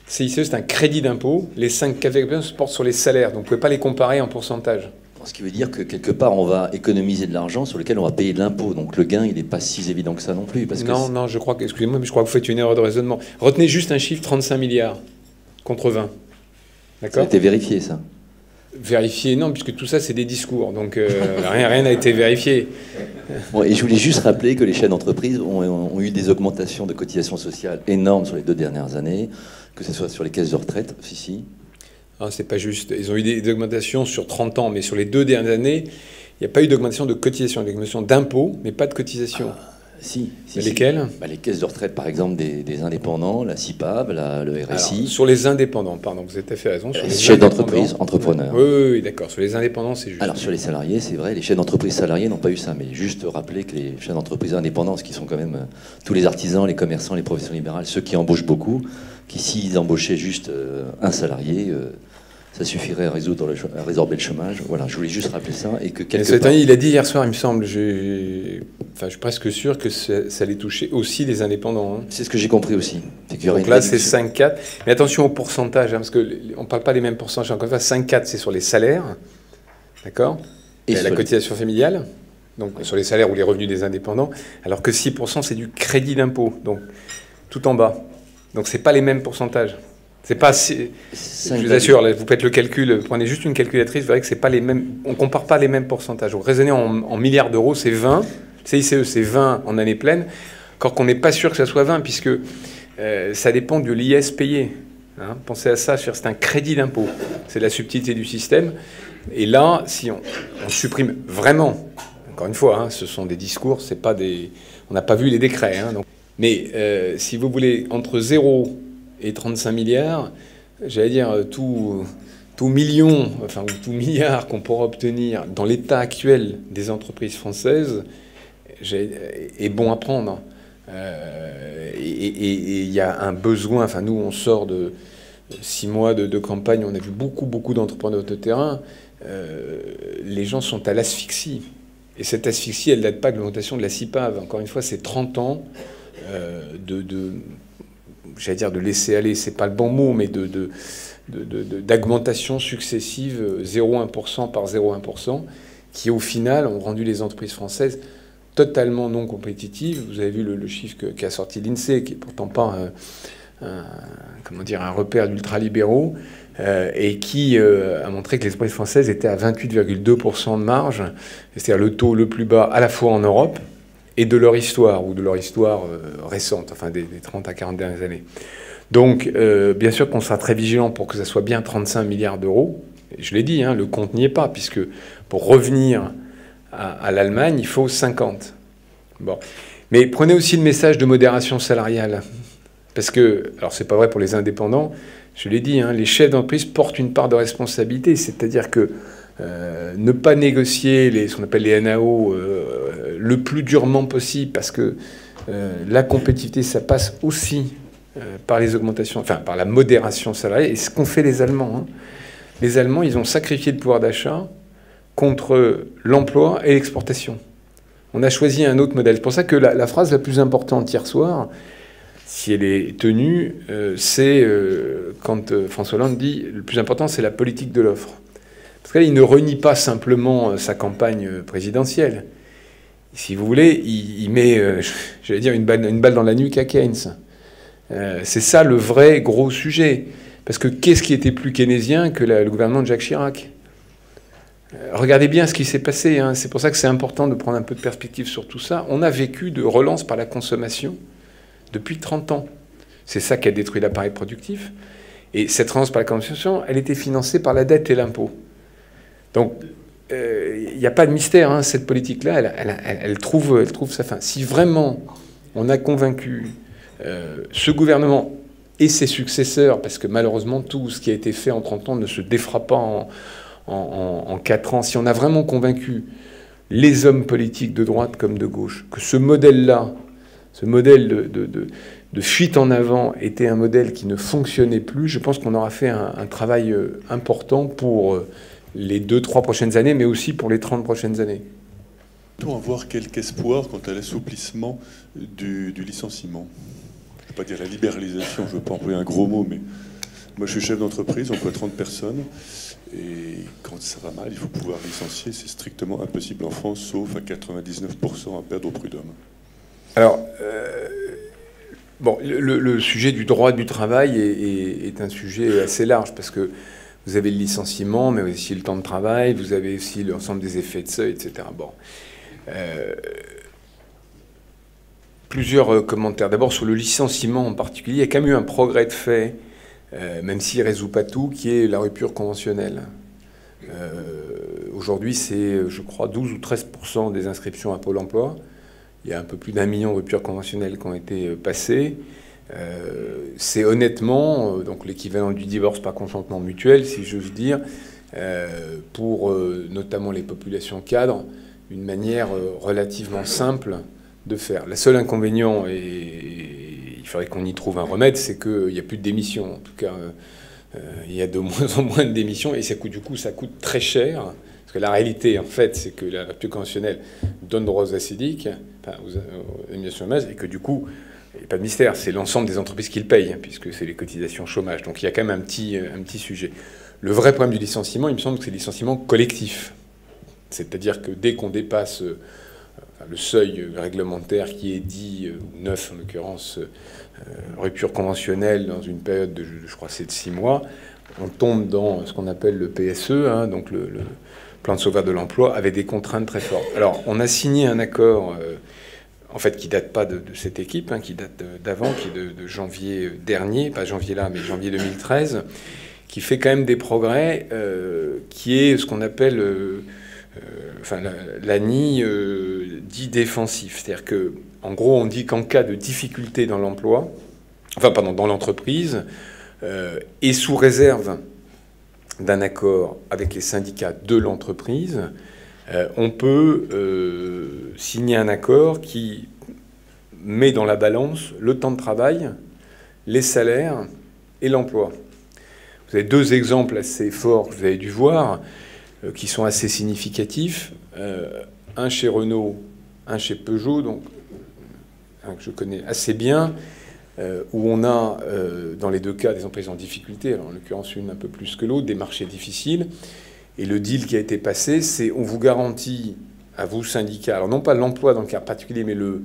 CICE, c'est un crédit d'impôt. Les 5,4% se portent sur les salaires. Donc, vous ne pouvez pas les comparer en pourcentage. Ce qui veut dire que, quelque part, on va économiser de l'argent sur lequel on va payer de l'impôt. Donc, le gain, il n'est pas si évident que ça non plus. Parce que non, je crois que... Excusez-moi, mais je crois que vous faites une erreur de raisonnement. Retenez juste un chiffre, 35 milliards contre 20. D'accord ? Ça a été vérifié, ça? Vérifié, non, puisque tout ça, c'est des discours. Donc, rien n'a été vérifié. Bon, et je voulais juste rappeler que les chefs d'entreprise ont eu des augmentations de cotisations sociales énormes sur les 2 dernières années, que ce soit sur les caisses de retraite, si. Ah, c'est pas juste. Ils ont eu des augmentations sur 30 ans, mais sur les 2 dernières années, il n'y a pas eu d'augmentation de cotisation, d'augmentation d'impôts, mais pas de cotisation. Si. Lesquelles? Les caisses de retraite, par exemple, des indépendants, la CIPAB, le RSI. Alors, sur les indépendants, pardon, vous avez tout à fait raison. Sur les chefs d'entreprise, entrepreneurs. Oui, d'accord. Sur les indépendants, c'est juste. Alors, sur les salariés, c'est vrai, les chefs d'entreprise salariés n'ont pas eu ça. Mais juste rappeler que les chefs d'entreprise indépendants, ce qui sont quand même tous les artisans, les commerçants, les professions libérales, ceux qui embauchent beaucoup, qui s'ils embauchaient juste un salarié, ça suffirait à résorber le chômage. Voilà, je voulais juste rappeler ça et que quelque cette part... année, il a dit hier soir, il me semble, je suis presque sûr que ça allait toucher aussi les indépendants. Hein. C'est ce que j'ai compris aussi. Donc là, c'est 5,4. Mais attention au pourcentage, hein, parce qu'on ne parle pas des mêmes pourcentages. Encore une fois, 5,4, c'est sur les salaires, d'accord, et la cotisation familiale, donc sur les salaires ou les revenus des indépendants, alors que 6%, c'est du crédit d'impôt, donc tout en bas. Donc c'est pas les mêmes pourcentages. C'est pas, je vous assure, là, vous faites le calcul, prenez juste une calculatrice, vous verrez que c'est pas les mêmes, on compare pas les mêmes pourcentages. Donc raisonner en milliards d'euros, c'est 20, CICE c'est 20 en année pleine, encore qu'on n'est pas sûr que ça soit 20, puisque ça dépend de l'IS payé. Hein. Pensez à ça, c'est un crédit d'impôt, c'est la subtilité du système. Et là, si on supprime vraiment, encore une fois, hein, ce sont des discours, c'est pas des, on n'a pas vu les décrets. Hein, donc. Mais si vous voulez, entre 0 et 35 milliards, j'allais dire tout million, enfin tout milliard qu'on pourra obtenir dans l'état actuel des entreprises françaises est bon à prendre. Et il y a un besoin, enfin nous on sort de 6 mois de campagne, on a vu beaucoup d'entrepreneurs de terrain, les gens sont à l'asphyxie. Et cette asphyxie, elle ne date pas de l'augmentation de la CIPAV. Encore une fois, c'est 30 ans j'allais dire de laisser aller, c'est pas le bon mot, mais d'augmentation successive 0,1% par 0,1%, qui au final ont rendu les entreprises françaises totalement non compétitives. Vous avez vu le chiffre qu'a sorti l'INSEE, qui est pourtant pas un repère d'ultralibéraux, et qui a montré que les entreprises françaises étaient à 28,2% de marge, c'est-à-dire le taux le plus bas à la fois en Europe et de leur histoire, ou de leur histoire récente, enfin des 30 à 40 dernières années. Donc, bien sûr qu'on sera très vigilant pour que ça soit bien 35 milliards d'euros. Je l'ai dit, hein, le compte n'y est pas, puisque pour revenir à l'Allemagne, il faut 50. Bon. Mais prenez aussi le message de modération salariale. Parce que, alors c'est pas vrai pour les indépendants, je l'ai dit, hein, les chefs d'entreprise portent une part de responsabilité, c'est-à-dire que ne pas négocier ce qu'on appelle les NAO le plus durement possible, parce que la compétitivité, ça passe aussi par les augmentations, enfin par la modération salariale, et ce qu'ont fait les Allemands. Hein. Les Allemands, ils ont sacrifié le pouvoir d'achat contre l'emploi et l'exportation. On a choisi un autre modèle. C'est pour ça que la phrase la plus importante hier soir, si elle est tenue, c'est quand François Hollande dit « le plus important, c'est la politique de l'offre ». Parce que là, il ne renie pas simplement sa campagne présidentielle. Si vous voulez, il met, j'allais dire, une balle dans la nuque à Keynes. C'est ça le vrai gros sujet. Parce que qu'est-ce qui était plus keynésien que le gouvernement de Jacques Chirac ? Regardez bien ce qui s'est passé. Hein. C'est pour ça que c'est important de prendre un peu de perspective sur tout ça. On a vécu de relance par la consommation depuis 30 ans. C'est ça qui a détruit l'appareil productif. Et cette relance par la consommation, elle était financée par la dette et l'impôt. Donc, il n'y a pas de mystère, hein, cette politique-là, elle trouve sa fin. Si vraiment on a convaincu ce gouvernement et ses successeurs, parce que malheureusement tout ce qui a été fait en 30 ans ne se défera pas en 4 ans, si on a vraiment convaincu les hommes politiques de droite comme de gauche que ce modèle-là, ce modèle de fuite en avant était un modèle qui ne fonctionnait plus, je pense qu'on aura fait un travail important pour les 2-3 prochaines années, mais aussi pour les 30 prochaines années. Peut-on avoir quelque espoir quant à l'assouplissement du licenciement? Je ne veux pas dire la libéralisation, je ne veux pas employer un gros mot, mais moi je suis chef d'entreprise, on emploie 30 personnes, et quand ça va mal, il faut pouvoir licencier, c'est strictement impossible en France, sauf à 99% à perdre au prud'homme. Alors, bon, le sujet du droit du travail est un sujet assez large, parce que vous avez le licenciement, mais aussi le temps de travail, vous avez aussi l'ensemble des effets de seuil, etc. Bon. Plusieurs commentaires. D'abord, sur le licenciement en particulier, il y a quand même eu un progrès de fait, même s'il ne résout pas tout, qui est la rupture conventionnelle. Aujourd'hui, c'est, je crois, 12 ou 13% des inscriptions à Pôle emploi. Il y a un peu plus d'1 million de ruptures conventionnelles qui ont été passées. C'est honnêtement donc l'équivalent du divorce par consentement mutuel, si j'ose dire, pour notamment les populations cadres, une manière relativement simple de faire. Le seul inconvénient, et il faudrait qu'on y trouve un remède, c'est qu'il n'y a plus de démission. En tout cas, il y a de moins en moins de démissions et du coup, ça coûte très cher. Parce que la réalité, en fait, c'est que la rupture conventionnelle donne droit aux ACDIC, enfin, aux éliminations chômage, et que du coup, il n'y a pas de mystère, c'est l'ensemble des entreprises qui le payent, puisque c'est les cotisations chômage. Donc il y a quand même un petit sujet. Le vrai problème du licenciement, il me semble que c'est le licenciement collectif. C'est-à-dire que dès qu'on dépasse le seuil réglementaire qui est dit, ou 9 en l'occurrence, rupture conventionnelle dans une période de, je crois, c'est de 6 mois, on tombe dans ce qu'on appelle le PSE, hein, donc le plan de sauvegarde de l'emploi, avec des contraintes très fortes. Alors, on a signé un accord, en fait, qui date pas de cette équipe, hein, qui date d'avant, qui est de janvier dernier, pas janvier là, mais janvier 2013, qui fait quand même des progrès, qui est ce qu'on appelle l'ANI dit défensif. C'est-à-dire que, en gros, on dit qu'en cas de difficulté dans l'emploi, dans l'entreprise, et sous réserve d'un accord avec les syndicats de l'entreprise, on peut signer un accord qui met dans la balance le temps de travail, les salaires et l'emploi. Vous avez deux exemples assez forts que vous avez dû voir, qui sont assez significatifs. Un chez Renault, un chez Peugeot, donc un que je connais assez bien, où on a, dans les deux cas, des entreprises en difficulté, alors en l'occurrence une un peu plus que l'autre, des marchés difficiles. Et le deal qui a été passé, c'est on vous garantit, à vous syndicats, alors non pas l'emploi dans le cas particulier, mais le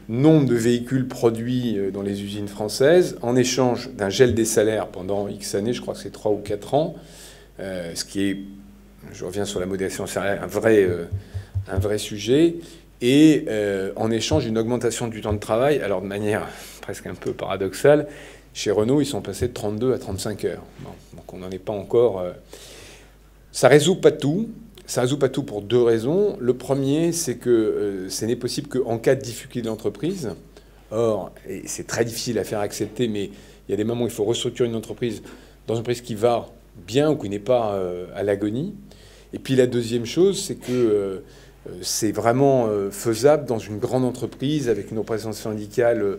nombre de véhicules produits dans les usines françaises, en échange d'un gel des salaires pendant X années, je crois que c'est 3 ou 4 ans, ce qui est, je reviens sur la modération salariale, un vrai sujet, et en échange d'une augmentation du temps de travail, alors de manière presque un peu paradoxale, chez Renault, ils sont passés de 32 à 35 heures. Bon, donc on n'en est pas encore... Ça résout pas tout. Ça résout pas tout pour deux raisons. Le premier, c'est que ce n'est possible qu'en cas de difficulté de l'entreprise. Or, et c'est très difficile à faire accepter, mais il y a des moments où il faut restructurer une entreprise dans une entreprise qui va bien ou qui n'est pas à l'agonie. Et puis la deuxième chose, c'est que c'est vraiment faisable dans une grande entreprise avec une représentation syndicale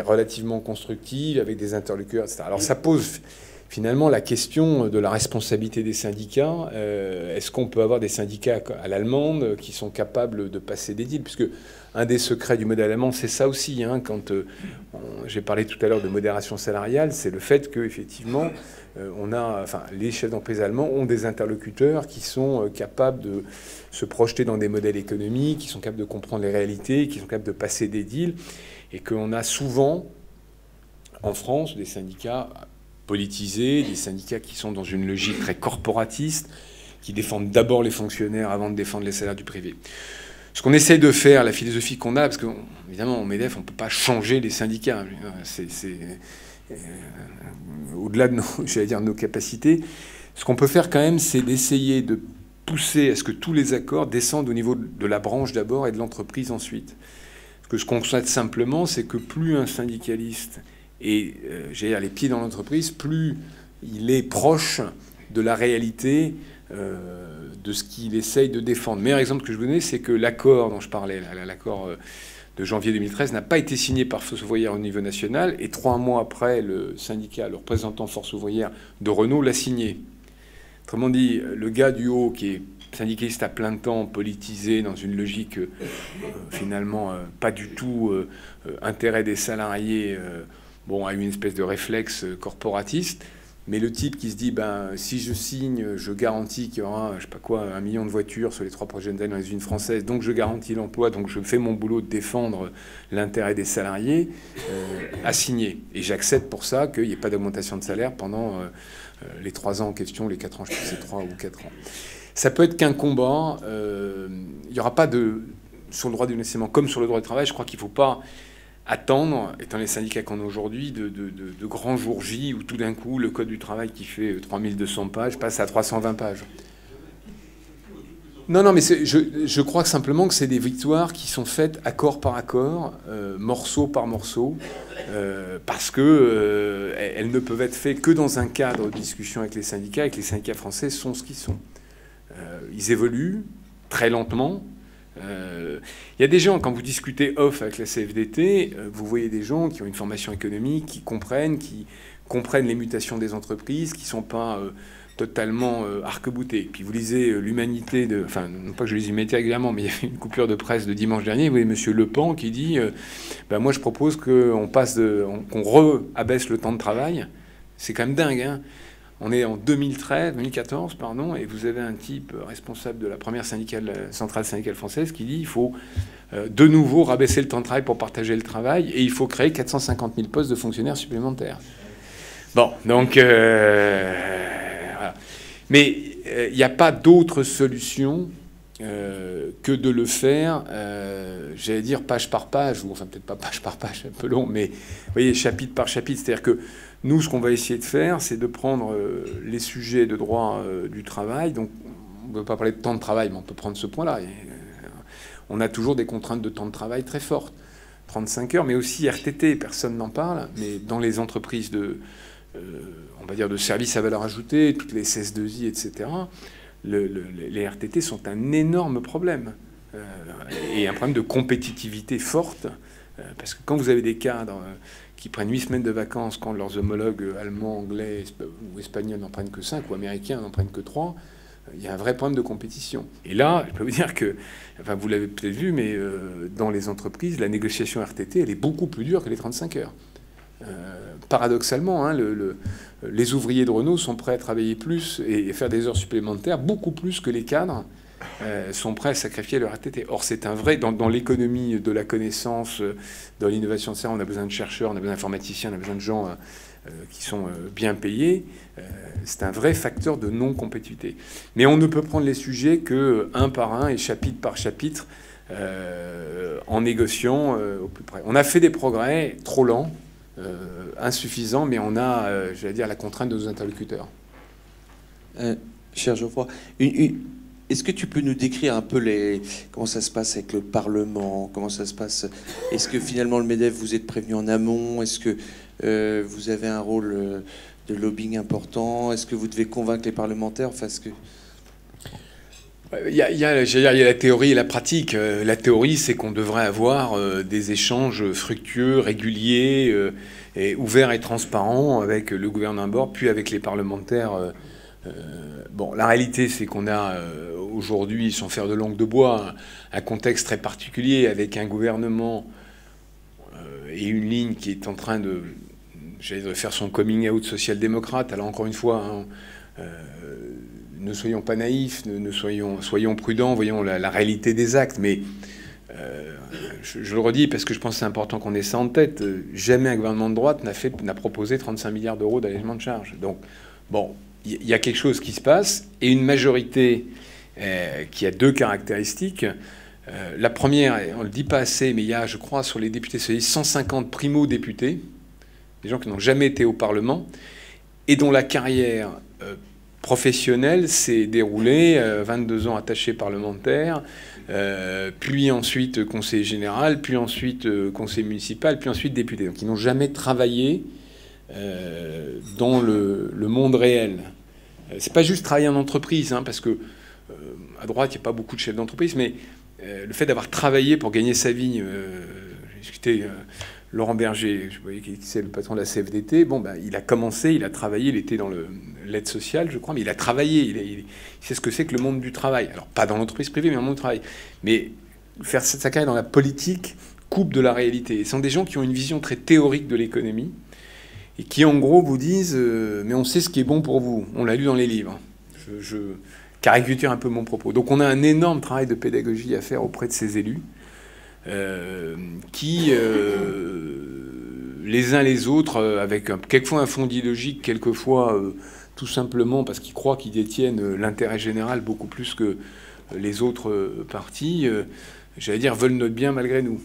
relativement constructive, avec des interlocuteurs, etc. Alors ça pose finalement la question de la responsabilité des syndicats. Est-ce qu'on peut avoir des syndicats à l'allemande qui sont capables de passer des deals? Puisque un des secrets du modèle allemand, c'est ça aussi. Hein, quand j'ai parlé tout à l'heure de modération salariale, c'est le fait qu'effectivement, les chefs d'entreprise allemands ont des interlocuteurs qui sont capables de se projeter dans des modèles économiques, qui sont capables de comprendre les réalités, qui sont capables de passer des deals, et qu'on a souvent, en France, des syndicats politisés, des syndicats qui sont dans une logique très corporatiste, qui défendent d'abord les fonctionnaires avant de défendre les salaires du privé. Ce qu'on essaie de faire, la philosophie qu'on a, parce qu'évidemment, au MEDEF, on ne peut pas changer les syndicats. C'est au-delà de nos capacités. Ce qu'on peut faire quand même, c'est d'essayer de pousser à ce que tous les accords descendent au niveau de la branche d'abord et de l'entreprise ensuite. Ce que je constate simplement, c'est que plus un syndicaliste est, les pieds dans l'entreprise, plus il est proche de la réalité de ce qu'il essaye de défendre. Le meilleur exemple que je vous donne, c'est que l'accord dont je parlais, l'accord de janvier 2013, n'a pas été signé par Force ouvrière au niveau national, et 3 mois après, le syndicat, le représentant Force ouvrière de Renault l'a signé. Autrement dit, le gars du haut qui est syndicaliste à plein temps, politisé, dans une logique finalement pas du tout intérêt des salariés, a une espèce de réflexe corporatiste. Mais le type qui se dit, si je signe, je garantis qu'il y aura, 1 million de voitures sur les 3 prochaines années dans les usines françaises, donc je garantis l'emploi, donc je fais mon boulot de défendre l'intérêt des salariés, à signer. Et j'accepte pour ça qu'il n'y ait pas d'augmentation de salaire pendant les 3 ans en question, les 4 ans, je sais pas si c'est 3 ou 4 ans. Ça peut être qu'un combat. Il n'y aura pas sur le droit du licenciement comme sur le droit du travail, je crois qu'il ne faut pas attendre, étant les syndicats qu'on a aujourd'hui, de grands jours J où tout d'un coup le code du travail qui fait 3200 pages passe à 320 pages. Non, mais je crois simplement que c'est des victoires qui sont faites accord par accord, morceau par morceau, parce que elles ne peuvent être faites que dans un cadre de discussion avec les syndicats, et que les syndicats français sont ce qu'ils sont. Ils évoluent très lentement. Il y a des gens, quand vous discutez off avec la CFDT, vous voyez des gens qui ont une formation économique, qui comprennent, qui comprennent les mutations des entreprises, qui ne sont pas totalement arc-boutés. Puis vous lisez l'Humanité, enfin, non pas que je lise l'Humanité régulièrement, mais il y a une coupure de presse de dimanche dernier, vous voyez M. Le Pen qui dit moi je propose qu'on abaisse le temps de travail. C'est quand même dingue, hein. On est en 2014, pardon, et vous avez un type responsable de la première centrale syndicale française qui dit qu'il faut de nouveau rabaisser le temps de travail pour partager le travail, et il faut créer 450 000 postes de fonctionnaires supplémentaires. Bon, donc... voilà. Mais il n'y a pas d'autre solution que de le faire, j'allais dire page par page, ou enfin peut-être pas page par page, un peu long, mais vous voyez, chapitre par chapitre. C'est-à-dire que nous, ce qu'on va essayer de faire, c'est de prendre les sujets de droit du travail. Donc, on ne veut pas parler de temps de travail, mais on peut prendre ce point-là. On a toujours des contraintes de temps de travail très fortes. 35 heures, mais aussi RTT, personne n'en parle, mais dans les entreprises on va dire de services à valeur ajoutée, toutes les CS2I, etc., les RTT sont un énorme problème. Et un problème de compétitivité forte, parce que quand vous avez des cadres qui prennent 8 semaines de vacances quand leurs homologues allemands, anglais ou espagnols n'en prennent que 5, ou américains n'en prennent que 3, il y a un vrai problème de compétition. Et là, je peux vous dire que, enfin, vous l'avez peut-être vu, mais dans les entreprises, la négociation RTT, elle est beaucoup plus dure que les 35 heures. Paradoxalement, hein, les ouvriers de Renault sont prêts à travailler plus et faire des heures supplémentaires, beaucoup plus que les cadres sont prêts à sacrifier leur RTT. Or, c'est un vrai... Dans l'économie de la connaissance, dans l'innovation, on a besoin de chercheurs, on a besoin d'informaticiens, on a besoin de gens qui sont bien payés. C'est un vrai facteur de non-compétitivité. Mais on ne peut prendre les sujets que un par un et chapitre par chapitre en négociant au plus près. On a fait des progrès trop lents, insuffisants, mais on a, j'allais dire, la contrainte de nos interlocuteurs. Cher Geoffroy, est-ce que tu peux nous décrire un peu comment ça se passe avec le Parlement? Comment ça se passe? Est-ce que finalement le MEDEF, vous êtes prévenu en amont? Est-ce que vous avez un rôle de lobbying important? Est-ce que vous devez convaincre les parlementaires? Enfin, il y a la théorie et la pratique. La théorie, c'est qu'on devrait avoir des échanges fructueux, réguliers, et ouverts et transparents avec le gouvernement à bord, puis avec les parlementaires. Bon, la réalité, c'est qu'on a aujourd'hui, sans faire de langue de bois, un contexte très particulier avec un gouvernement et une ligne qui est en train de faire son coming out social-démocrate. Alors encore une fois, hein, ne soyons pas naïfs, soyons prudents, voyons la réalité des actes. Mais je le redis parce que je pense que c'est important qu'on ait ça en tête. Jamais un gouvernement de droite n'a proposé 35 milliards d'euros d'allègement de charges. Donc, bon, il y a quelque chose qui se passe, et une majorité qui a deux caractéristiques. La première, on ne le dit pas assez, mais il y a, je crois, sur les députés socialistes, 150 primo-députés, des gens qui n'ont jamais été au Parlement, et dont la carrière professionnelle s'est déroulée, 22 ans attaché parlementaire, puis ensuite conseiller général, puis ensuite conseiller municipal, puis ensuite député. Donc ils n'ont jamais travaillé dans le monde réel. C'est pas juste travailler en entreprise, hein, parce que à droite, il n'y a pas beaucoup de chefs d'entreprise, mais le fait d'avoir travaillé pour gagner sa vie, j'ai discuté Laurent Berger, je voyais qui c'est le patron de la CFDT, bon, ben, il a commencé, il a travaillé, il était dans l'aide sociale, je crois, mais il a travaillé, il sait ce que c'est que le monde du travail. Alors, pas dans l'entreprise privée, mais dans le monde du travail. Mais faire sa carrière dans la politique coupe de la réalité. Et ce sont des gens qui ont une vision très théorique de l'économie, et qui, en gros, vous disent mais on sait ce qui est bon pour vous. On l'a lu dans les livres. Je caricature un peu mon propos. Donc on a un énorme travail de pédagogie à faire auprès de ces élus qui, les uns les autres, avec quelquefois un fond idéologique, quelquefois tout simplement parce qu'ils croient qu'ils détiennent l'intérêt général beaucoup plus que les autres partis, j'allais dire, veulent notre bien malgré nous.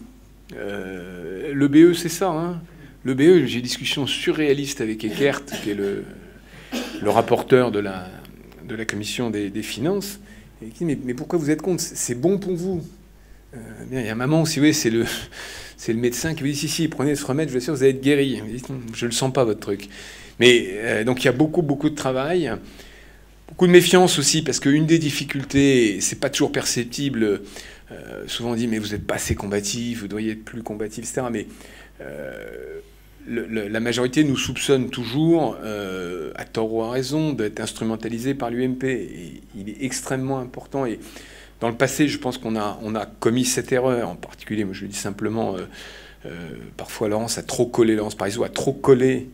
Le BE, c'est ça, hein. Le BE, j'ai une discussion surréaliste avec Eckert, qui est le rapporteur de la commission des finances, et qui dit mais pourquoi vous êtes contre? C'est bon pour vous. Bien, il y a un moment, si vous voulez, c'est le médecin qui vous dit si, prenez ce remède, je vous assure, vous allez être guéri. Vous dites, je ne le sens pas, votre truc. Mais donc il y a beaucoup de travail, beaucoup de méfiance aussi, parce qu'une des difficultés, c'est pas toujours perceptible. Souvent on dit mais vous n'êtes pas assez combatif, vous devriez être plus combatif, etc. Mais la majorité nous soupçonne toujours, à tort ou à raison, d'être instrumentalisé par l'UMP. Et il est extrêmement important. Et dans le passé, je pense qu'on a commis cette erreur. En particulier, moi je le dis simplement, parfois Laurence Parisot a trop collé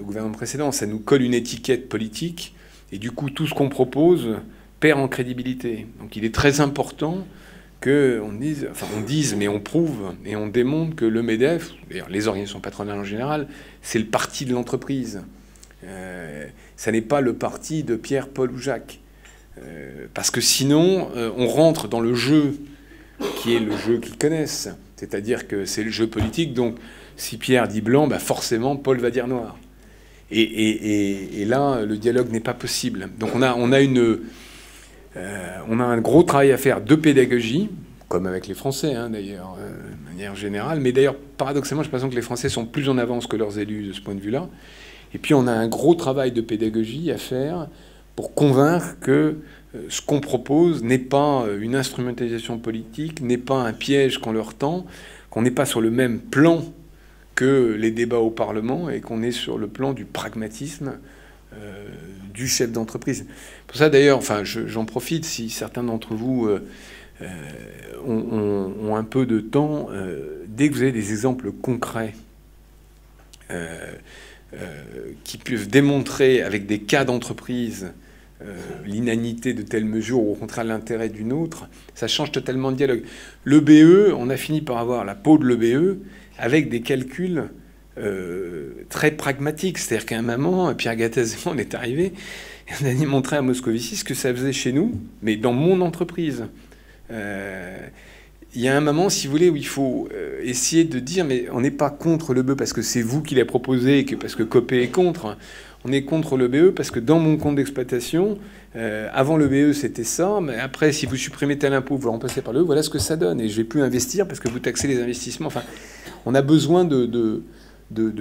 au gouvernement précédent. Ça nous colle une étiquette politique. Et du coup, tout ce qu'on propose perd en crédibilité. Donc il est très important qu'on dise, mais on prouve et on démontre que le MEDEF, d'ailleurs les organisations patronales en général, c'est le parti de l'entreprise. Ça n'est pas le parti de Pierre, Paul ou Jacques. Parce que sinon, on rentre dans le jeu qui est le jeu qu'ils connaissent. C'est-à-dire que c'est le jeu politique. Donc si Pierre dit blanc, bah forcément Paul va dire noir. Et là, le dialogue n'est pas possible. Donc on a un gros travail à faire de pédagogie, comme avec les Français, hein, d'ailleurs, de manière générale. Mais d'ailleurs, paradoxalement, j'ai l'impression que les Français sont plus en avance que leurs élus de ce point de vue-là. Et puis, on a un gros travail de pédagogie à faire pour convaincre que ce qu'on propose n'est pas une instrumentalisation politique, n'est pas un piège qu'on leur tend, qu'on n'est pas sur le même plan que les débats au Parlement et qu'on est sur le plan du pragmatisme du chef d'entreprise. Pour ça, d'ailleurs, enfin, j'en profite, si certains d'entre vous ont un peu de temps, dès que vous avez des exemples concrets qui peuvent démontrer avec des cas d'entreprise l'inanité de telle mesure ou au contraire l'intérêt d'une autre, ça change totalement de dialogue. L'EBE, on a fini par avoir la peau de l'EBE avec des calculs très pragmatique. C'est-à-dire qu'à un moment, Pierre Gattaz et moi, on est arrivé et on a montré à Moscovici ce que ça faisait chez nous, mais dans mon entreprise. Il y a un moment, si vous voulez, où il faut essayer de dire, mais on n'est pas contre le BE parce que c'est vous qui l'avez proposé, parce que Copé est contre. On est contre le BE parce que dans mon compte d'exploitation, avant le BE, c'était ça, mais après, si vous supprimez tel impôt, vous le remplacez par le BE, voilà ce que ça donne. Et je ne vais plus investir parce que vous taxez les investissements. Enfin, on a besoin de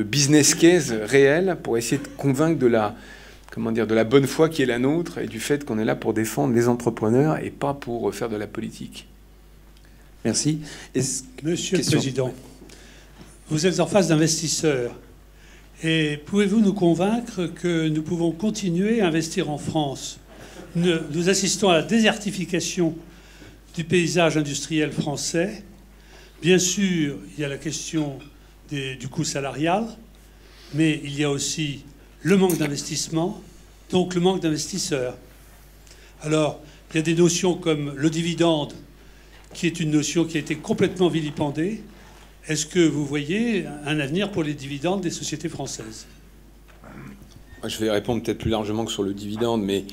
business case réel pour essayer de convaincre de la bonne foi qui est la nôtre et du fait qu'on est là pour défendre les entrepreneurs et pas pour faire de la politique. Merci. Monsieur le Président, vous êtes en face d'investisseurs. Et pouvez-vous nous convaincre que nous pouvons continuer à investir en France? Nous assistons à la désertification du paysage industriel français. Bien sûr, il y a la question du coût salarial, mais il y a aussi le manque d'investissement, donc le manque d'investisseurs. Alors, il y a des notions comme le dividende, qui est une notion qui a été complètement vilipendée. Est-ce que vous voyez un avenir pour les dividendes des sociétés françaises? Je vais répondre peut-être plus largement que sur le dividende, mais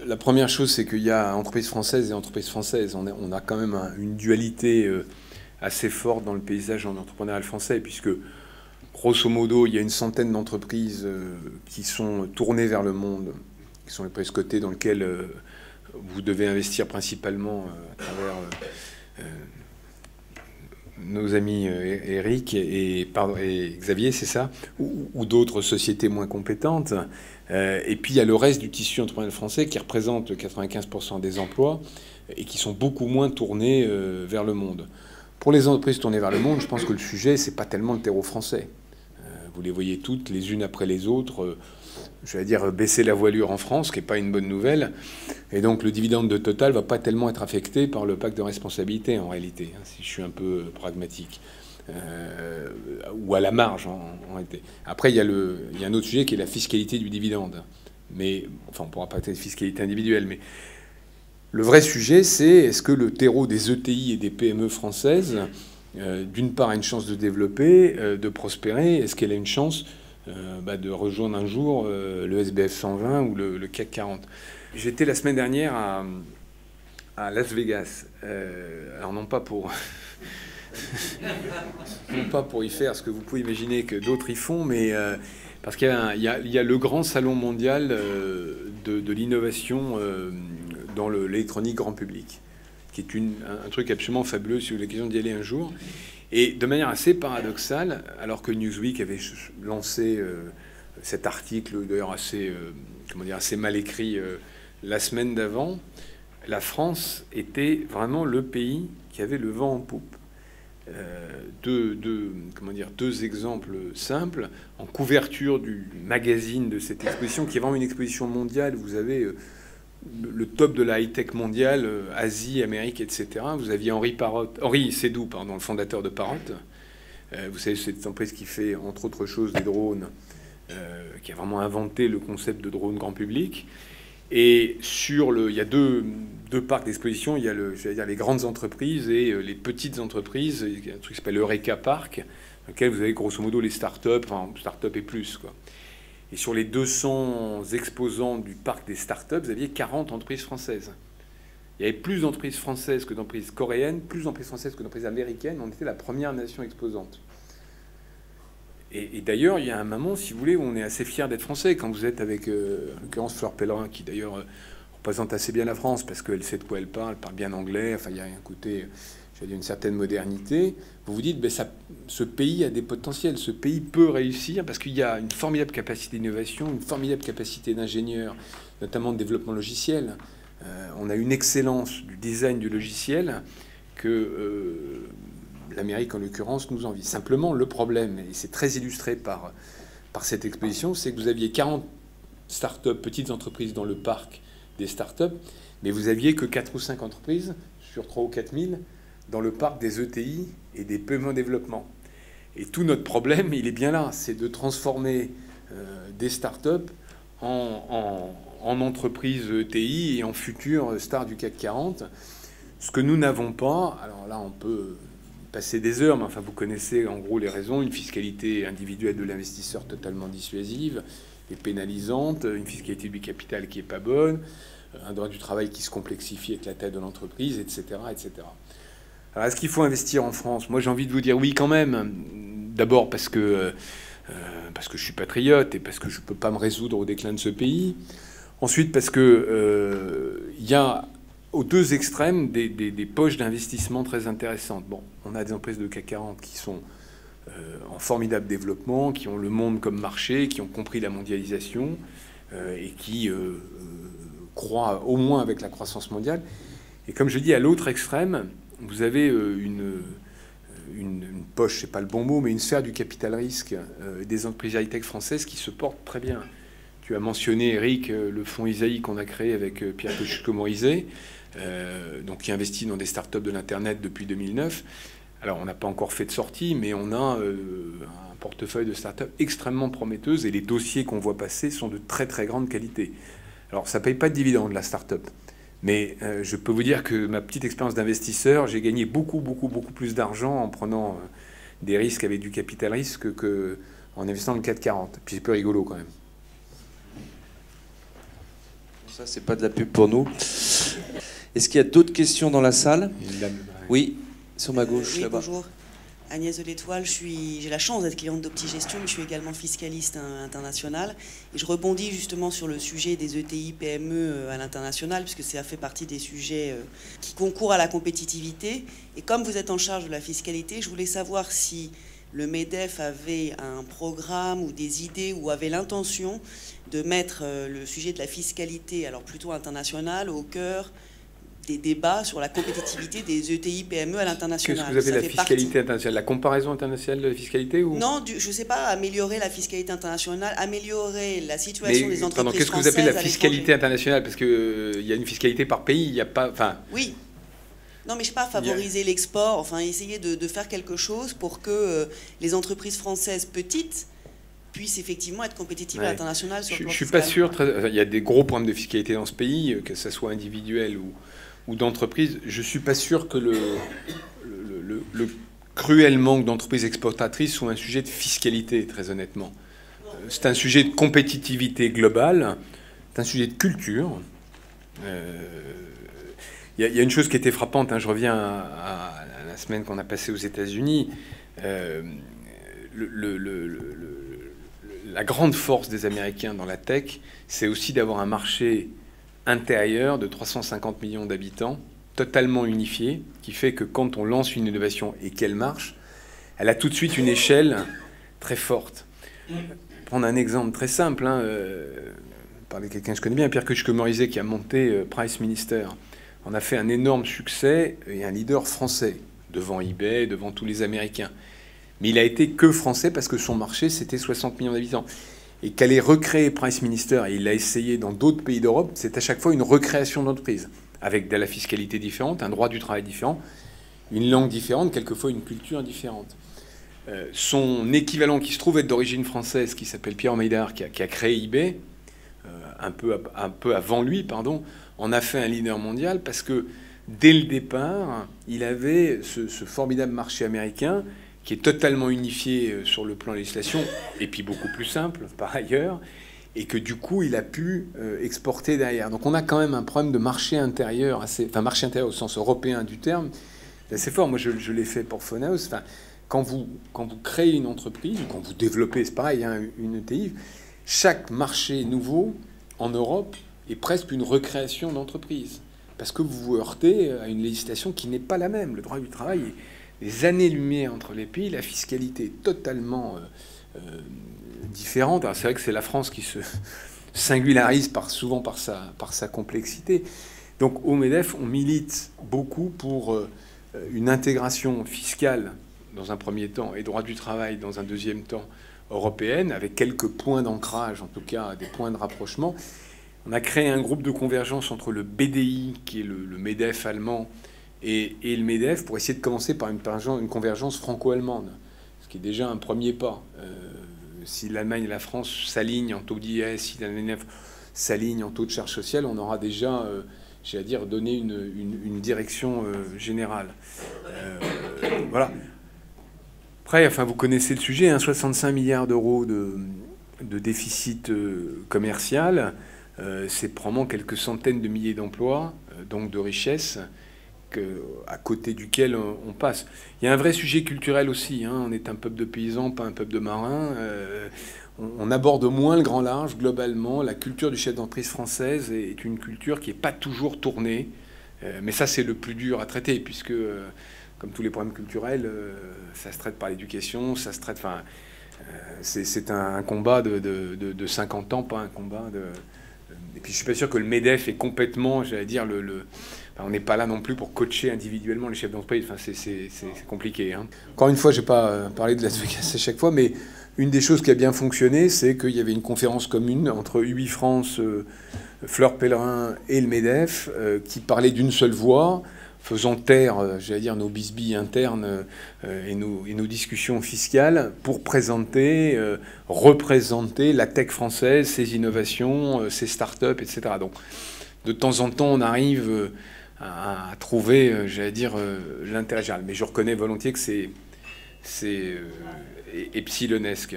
la première chose, c'est qu'il y a entreprises françaises et entreprises françaises. On a quand même une dualité assez forte dans le paysage entrepreneurial français, puisque, grosso modo, il y a une centaine d'entreprises qui sont tournées vers le monde, qui sont les prises cotées dans lesquelles vous devez investir principalement à travers nos amis Eric et Xavier, c'est ça, ou d'autres sociétés moins compétentes. Et puis il y a le reste du tissu entrepreneurial français qui représente 95% des emplois et qui sont beaucoup moins tournés vers le monde. Pour les entreprises tournées vers le monde, je pense que le sujet, c'est pas tellement le terreau français. Vous les voyez toutes, les unes après les autres, je vais dire baisser la voilure en France, ce qui n'est pas une bonne nouvelle. Et donc le dividende de Total ne va pas tellement être affecté par le pacte de responsabilité, en réalité, hein, si je suis un peu pragmatique. Ou à la marge, en réalité. Après, il y a un autre sujet qui est la fiscalité du dividende. Mais, enfin, on ne pourra pas parler de fiscalité individuelle, mais le vrai sujet, c'est est-ce que le terreau des ETI et des PME françaises, d'une part, a une chance de développer, de prospérer, est-ce qu'elle a une chance de rejoindre un jour le SBF 120 ou le CAC 40. J'étais la semaine dernière à Las Vegas. Alors non pas pour y faire ce que vous pouvez imaginer que d'autres y font, mais parce qu'il y a le grand salon mondial de l'innovation dans l'électronique grand public, qui est un truc absolument fabuleux si vous avez l'occasion d'y aller un jour. Et de manière assez paradoxale, alors que Newsweek avait lancé cet article, d'ailleurs assez mal écrit, la semaine d'avant, la France était vraiment le pays qui avait le vent en poupe. deux exemples simples. En couverture du magazine de cette exposition, qui est vraiment une exposition mondiale, vous avez le top de la high-tech mondiale, Asie, Amérique, etc. Vous aviez Henri Seydoux, le fondateur de Parrot. Vous savez, c'est cette entreprise qui fait, entre autres choses, des drones, qui a vraiment inventé le concept de drone grand public. Et il y a deux parcs d'exposition. Il y a les grandes entreprises et les petites entreprises. Il y a un truc qui s'appelle Eureka Park, dans lequel vous avez grosso modo les startups, enfin startups et plus, quoi. Et sur les 200 exposants du parc des startups, vous aviez 40 entreprises françaises. Il y avait plus d'entreprises françaises que d'entreprises coréennes, plus d'entreprises françaises que d'entreprises américaines. On était la première nation exposante. Et d'ailleurs, il y a un moment, si vous voulez, où on est assez fiers d'être français. Quand vous êtes avec, en l'occurrence, Fleur Pellerin, qui d'ailleurs représente assez bien la France, parce qu'elle sait de quoi elle parle bien anglais, enfin, il y a un côté, j'allais dire, une certaine modernité. Vous vous dites, ce pays a des potentiels, ce pays peut réussir, parce qu'il y a une formidable capacité d'innovation, une formidable capacité d'ingénieurs, notamment de développement logiciel. On a une excellence du design du logiciel que l'Amérique, en l'occurrence, nous envie. Simplement, le problème, et c'est très illustré par cette exposition, c'est que vous aviez 40 startups, petites entreprises dans le parc des startups, mais vous aviez que 4 ou 5 entreprises sur 3 ou 4 000 dans le parc des ETI et des PME en développement. Et tout notre problème, il est bien là, c'est de transformer des startups en entreprises ETI et en futures stars du CAC 40. Ce que nous n'avons pas, alors là, on peut passer des heures, mais enfin, vous connaissez en gros les raisons. Une fiscalité individuelle de l'investisseur totalement dissuasive et pénalisante, une fiscalité du capital qui n'est pas bonne, un droit du travail qui se complexifie avec la taille de l'entreprise, etc., etc. Alors, est-ce qu'il faut investir en France? Moi, j'ai envie de vous dire oui quand même. D'abord parce que je suis patriote et parce que je ne peux pas me résoudre au déclin de ce pays. Ensuite, parce que y a aux deux extrêmes des poches d'investissement très intéressantes. Bon, on a des entreprises de CAC 40 qui sont en formidable développement, qui ont le monde comme marché, qui ont compris la mondialisation et qui croient au moins avec la croissance mondiale. Et comme je dis, à l'autre extrême, vous avez une poche, c'est pas le bon mot, mais une sphère du capital risque des entreprises high-tech françaises qui se portent très bien. Tu as mentionné, Eric, le fonds Isaïe qu'on a créé avec Pierre Kosciusko-Morizet, donc qui investit dans des startups de l'Internet depuis 2009. Alors, on n'a pas encore fait de sortie, mais on a un portefeuille de startups extrêmement prometteuses et les dossiers qu'on voit passer sont de très, très grande qualité. Alors, ça ne paye pas de dividendes, la startup. Mais je peux vous dire que ma petite expérience d'investisseur, j'ai gagné beaucoup plus d'argent en prenant des risques avec du capital risque qu'en investissant dans le CAC 40. Puis c'est peu rigolo quand même. Ça, c'est pas de la pub pour nous. Est-ce qu'il y a d'autres questions dans la salle? Oui, sur ma gauche, oui, là-bas. Bonjour. Agnès de l'Étoile, j'ai la chance d'être cliente d'OptiGestion, mais je suis également fiscaliste international. Et je rebondis justement sur le sujet des ETI, PME à l'international, puisque ça fait partie des sujets qui concourent à la compétitivité. Et comme vous êtes en charge de la fiscalité, je voulais savoir si le MEDEF avait un programme ou des idées ou avait l'intention de mettre le sujet de la fiscalité, alors plutôt internationale, au cœur des débats sur la compétitivité des ETI, PME à l'international. Qu'est-ce que vous avez la fiscalité internationale? La comparaison internationale de la fiscalité ou... Non, je ne sais pas, améliorer la fiscalité internationale, améliorer la situation des entreprises françaises. Qu'est-ce que vous appelez la fiscalité internationale? Parce qu'il y a une fiscalité par pays, il n'y a pas... Enfin... Oui. Non, mais je ne sais pas, favoriser l'export, enfin essayer de faire quelque chose pour que les entreprises françaises petites puissent effectivement être compétitives à l'international. Je ne suis pas sûr, il y a des gros problèmes de fiscalité dans ce pays, que ce soit individuel ou d'entreprise. Je ne suis pas sûr que le cruel manque d'entreprises exportatrices soit un sujet de fiscalité, très honnêtement. C'est un sujet de compétitivité globale, c'est un sujet de culture. Il y a une chose qui était frappante, hein, je reviens à la semaine qu'on a passée aux États-Unis. La grande force des Américains dans la tech, c'est aussi d'avoir un marché intérieur de 350 millions d'habitants, totalement unifié, qui fait que quand on lance une innovation et qu'elle marche, elle a tout de suite une échelle très forte. Prendre un exemple très simple, hein, parler de quelqu'un que je connais bien, Pierre Kosciusko-Morizet, qui a monté Price Minister. On a fait un énorme succès et un leader français devant eBay, devant tous les Américains. Mais il a été que français parce que son marché, c'était 60 millions d'habitants. Et qu'aller recréer Price Minister, et il l'a essayé dans d'autres pays d'Europe, c'est à chaque fois une recréation d'entreprise, avec de la fiscalité différente, un droit du travail différent, une langue différente, quelquefois une culture différente. Son équivalent qui se trouve être d'origine française, qui s'appelle Pierre Maillard, qui a créé eBay, un peu avant lui, pardon, en a fait un leader mondial parce que dès le départ, il avait ce formidable marché américain qui est totalement unifié sur le plan législation, et puis beaucoup plus simple par ailleurs, et que du coup, il a pu exporter derrière. Donc on a quand même un problème de marché intérieur, marché intérieur au sens européen du terme, assez fort. Moi, je l'ai fait pour Phonehouse. Enfin, quand vous créez une entreprise, ou quand vous développez, c'est pareil, hein, une ETI, chaque marché nouveau en Europe est presque une recréation d'entreprise. Parce que vous vous heurtez à une législation qui n'est pas la même. Le droit du travail est des années-lumière entre les pays, la fiscalité est totalement différente. Alors c'est vrai que c'est la France qui se singularise souvent par sa complexité. Donc au MEDEF, on milite beaucoup pour une intégration fiscale dans un premier temps et droit du travail dans un deuxième temps européenne, avec quelques points d'ancrage, en tout cas des points de rapprochement. On a créé un groupe de convergence entre le BDI, qui est le MEDEF allemand, et le MEDEF pour essayer de commencer par une convergence franco-allemande, ce qui est déjà un premier pas. Si l'Allemagne et la France s'alignent en taux d'IS, si l'Allemagne s'aligne en taux de charge sociale, on aura déjà, j'allais dire, donné une direction générale. Voilà. Après, enfin, vous connaissez le sujet, hein, 65 milliards d'euros de déficit commercial, c'est probablement quelques centaines de milliers d'emplois, donc de richesses, à côté duquel on passe. Il y a un vrai sujet culturel aussi. Hein. On est un peuple de paysans, pas un peuple de marins. On aborde moins le grand large. Globalement, la culture du chef d'entreprise française est une culture qui n'est pas toujours tournée. Mais ça, c'est le plus dur à traiter, puisque, comme tous les problèmes culturels, ça se traite par l'éducation, ça se traite... Enfin, c'est un combat de 50 ans, pas un combat de... Et puis, je suis pas sûr que le MEDEF est complètement, j'allais dire, Enfin, on n'est pas là non plus pour coacher individuellement les chefs d'entreprise. Enfin, c'est compliqué. Hein. Encore une fois, je n'ai pas parlé de Las Vegas à chaque fois, mais une des choses qui a bien fonctionné, c'est qu'il y avait une conférence commune entre UI France, Fleur Pellerin et le MEDEF qui parlait d'une seule voix, faisant taire, j'allais dire, nos bisbilles internes et nos discussions fiscales pour représenter la tech française, ses innovations, ses startups, etc. Donc, de temps en temps, on arrive à trouver, j'allais dire, l'intérêt général. Mais je reconnais volontiers que c'est epsilonesque.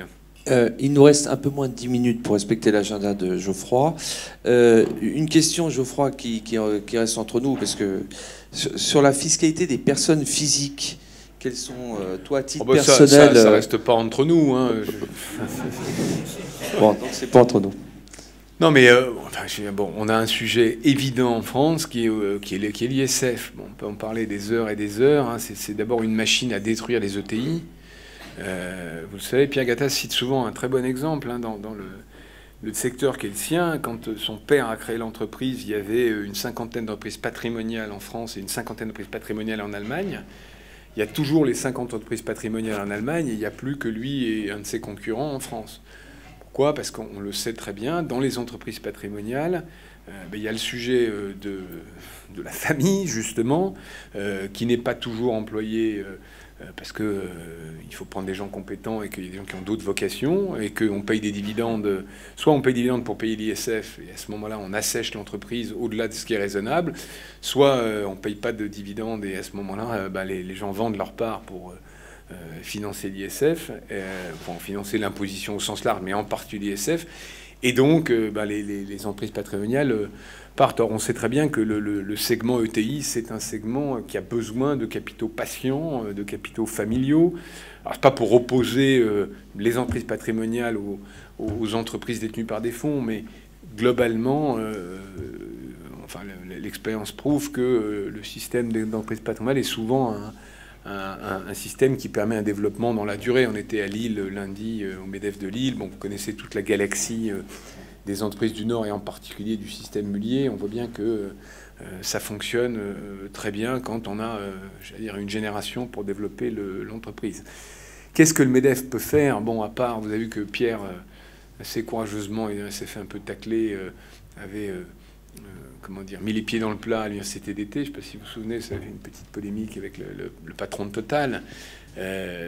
Il nous reste un peu moins de 10 minutes pour respecter l'agenda de Geoffroy. Une question, Geoffroy, qui reste entre nous, parce que sur la fiscalité des personnes physiques, quels sont, toi, à titre personnel... Ça reste pas entre nous. Hein. Bon, donc c'est pas entre nous. Non, mais on a un sujet évident en France qui est l'ISF. Bon, on peut en parler des heures et des heures. Hein. C'est d'abord une machine à détruire les ETI. Vous le savez, Pierre Gattaz cite souvent un très bon exemple hein, dans le secteur qui est le sien. Quand son père a créé l'entreprise, il y avait une cinquantaine d'entreprises patrimoniales en France et une cinquantaine d'entreprises patrimoniales en Allemagne. Il y a toujours les 50 entreprises patrimoniales en Allemagne et il n'y a plus que lui et un de ses concurrents en France. Pourquoi ? Parce qu'on le sait très bien, dans les entreprises patrimoniales, il y a le sujet de la famille, justement, qui n'est pas toujours employé parce qu'il faut prendre des gens compétents et qu'il y a des gens qui ont d'autres vocations et qu'on paye des dividendes. Soit on paye des dividendes pour payer l'ISF et à ce moment-là, on assèche l'entreprise au-delà de ce qui est raisonnable, soit on ne paye pas de dividendes et à ce moment-là, les gens vendent leur part pour... financer l'ISF, pour financer l'imposition au sens large, mais en partie l'ISF. Et donc, les entreprises patrimoniales partent. Or, on sait très bien que le segment ETI, c'est un segment qui a besoin de capitaux patients, de capitaux familiaux. Alors, c'est pas pour opposer les entreprises patrimoniales aux entreprises détenues par des fonds, mais globalement, l'expérience prouve que le système d'entreprise patrimoniale est souvent un système qui permet un développement dans la durée. On était à Lille lundi, au MEDEF de Lille. Bon, vous connaissez toute la galaxie des entreprises du Nord et en particulier du système mulier, on voit bien que ça fonctionne très bien quand on a, j'allais dire, une génération pour développer l'entreprise. Qu'est-ce que le MEDEF peut faire? Bon, à part, vous avez vu que Pierre, assez courageusement, il s'est fait un peu tacler, avait comment dire, mis les pieds dans le plat à l'université d'été. Je ne sais pas si vous vous souvenez, ça avait une petite polémique avec le patron de Total.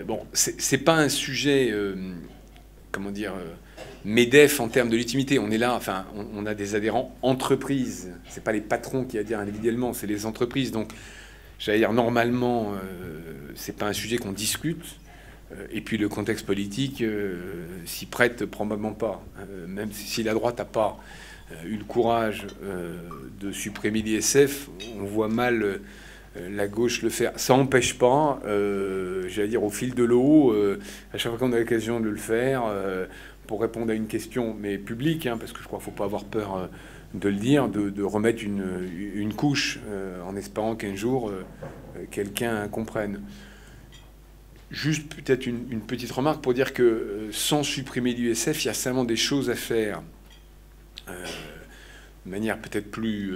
Bon, c'est pas un sujet, comment dire, MEDEF en termes de légitimité. On est là, enfin, on a des adhérents entreprises. C'est pas les patrons qui adhèrent individuellement, c'est les entreprises. Donc, j'allais dire, normalement, c'est pas un sujet qu'on discute. Et puis le contexte politique s'y prête probablement pas. Même si la droite n'a pas eu le courage de supprimer l'ISF, on voit mal la gauche le faire. Ça n'empêche pas, j'allais dire, au fil de l'eau, à chaque fois qu'on a l'occasion de le faire, pour répondre à une question, mais publique, hein, parce que je crois qu'il ne faut pas avoir peur de le dire, de remettre une couche en espérant qu'un jour, quelqu'un comprenne. Juste peut-être une petite remarque pour dire que sans supprimer l'ISF, il y a certainement des choses à faire de manière peut-être plus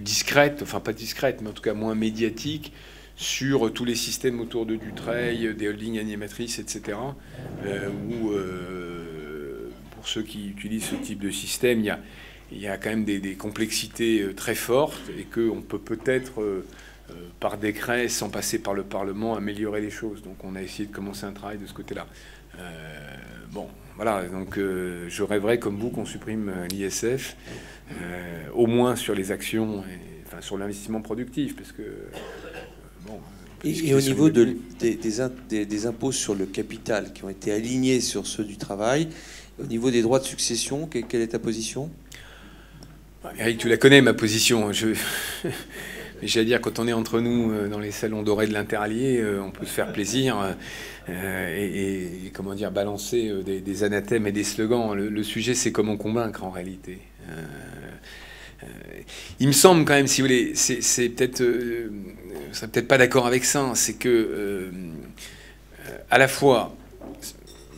discrète, enfin pas discrète, mais en tout cas moins médiatique, sur tous les systèmes autour de Dutreil, des holdings animatrices, etc. Où, pour ceux qui utilisent ce type de système, il y a quand même des complexités très fortes et qu'on peut peut-être... par décret, sans passer par le Parlement, améliorer les choses. Donc on a essayé de commencer un travail de ce côté-là. Bon, voilà, donc je rêverais comme vous qu'on supprime l'ISF, au moins sur les actions, enfin sur l'investissement productif, parce que... bon, et au niveau des impôts sur le capital qui ont été alignés sur ceux du travail, au niveau des droits de succession, quelle est ta position? Eric, tu la connais, ma position. J'allais dire, quand on est entre nous dans les salons dorés de l'Interallié, on peut se faire plaisir et comment dire, balancer des anathèmes et des slogans. Le sujet, c'est comment convaincre en réalité. Il me semble quand même, si vous voulez, c'est peut-être, vous serez peut-être pas d'accord avec ça, c'est que à la fois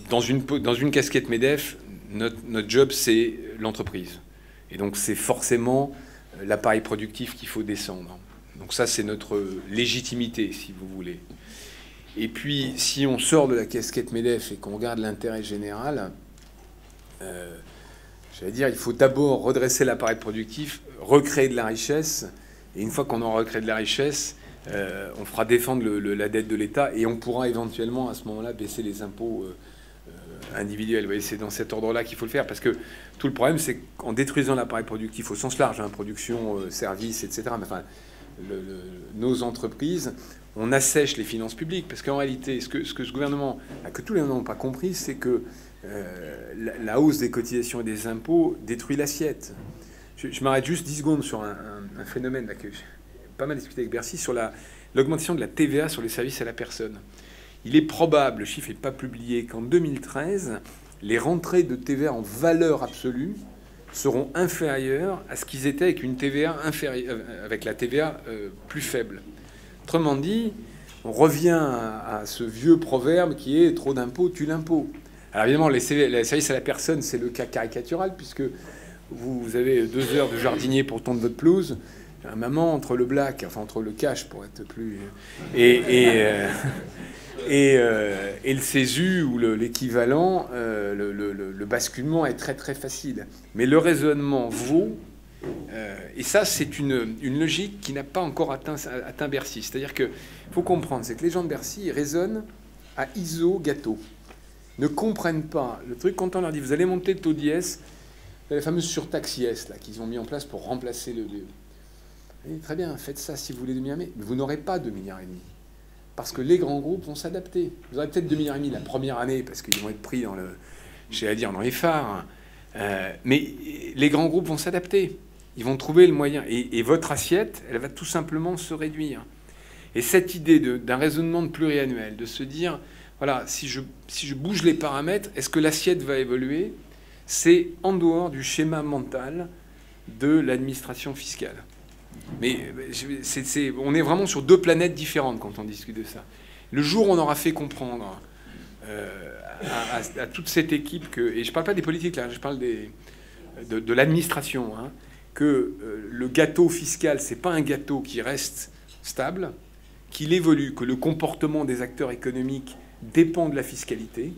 dans une casquette MEDEF, notre job c'est l'entreprise, et donc c'est forcément l'appareil productif qu'il faut descendre. Donc ça, c'est notre légitimité, si vous voulez. Et puis, si on sort de la casquette MEDEF et qu'on regarde l'intérêt général, j'allais dire, il faut d'abord redresser l'appareil productif, recréer de la richesse, et une fois qu'on aura recréé de la richesse, on fera défendre la dette de l'État, et on pourra éventuellement, à ce moment-là, baisser les impôts individuels. Vous voyez, c'est dans cet ordre-là qu'il faut le faire, parce que tout le problème, c'est qu'en détruisant l'appareil productif au sens large, hein, production, services, etc., mais enfin, nos entreprises, on assèche les finances publiques, parce qu'en réalité, ce que ce gouvernement, que tous les gouvernements n'ont pas compris, c'est que la hausse des cotisations et des impôts détruit l'assiette. Je m'arrête juste 10 secondes sur un phénomène là, que j'ai pas mal discuté avec Bercy, sur l'augmentation de la TVA sur les services à la personne. Il est probable, le chiffre n'est pas publié, qu'en 2013, les rentrées de TVA en valeur absolue seront inférieurs à ce qu'ils étaient avec une TVA avec la TVA plus faible. Autrement dit, on revient à ce vieux proverbe qui est « trop d'impôts tue l'impôt ». Alors évidemment, les services à la personne, c'est le cas caricatural, puisque vous avez 2 heures de jardinier pour tondre votre pelouse. À un moment, entre le black, enfin entre le cash pour être plus... Et le CESU ou l'équivalent, le basculement est très très facile. Mais le raisonnement vaut, et ça c'est une logique qui n'a pas encore atteint Bercy. C'est-à-dire qu'il faut comprendre, c'est que les gens de Bercy ils raisonnent à ISO gâteau. Ne comprennent pas le truc quand on leur dit vous allez monter le taux d'IS, la fameuse surtaxe IS là qu'ils ont mis en place pour remplacer le DE. Très bien, faites ça si vous voulez 2,5 milliards, mais vous n'aurez pas 2,5 milliards. Parce que les grands groupes vont s'adapter. Vous aurez peut-être 2,5 milliards la première année, parce qu'ils vont être pris dans les phares. Mais les grands groupes vont s'adapter. Ils vont trouver le moyen. Et votre assiette, elle va tout simplement se réduire. Et cette idée d'un raisonnement de pluriannuel, de se dire, voilà, si je bouge les paramètres, est-ce que l'assiette va évoluer? C'est en dehors du schéma mental de l'administration fiscale. Mais on est vraiment sur 2 planètes différentes quand on discute de ça. Le jour où on aura fait comprendre à toute cette équipe que... Et je ne parle pas des politiques, là, je parle de l'administration, hein, que le gâteau fiscal, c'est pas un gâteau qui reste stable, qu'il évolue, que le comportement des acteurs économiques dépend de la fiscalité.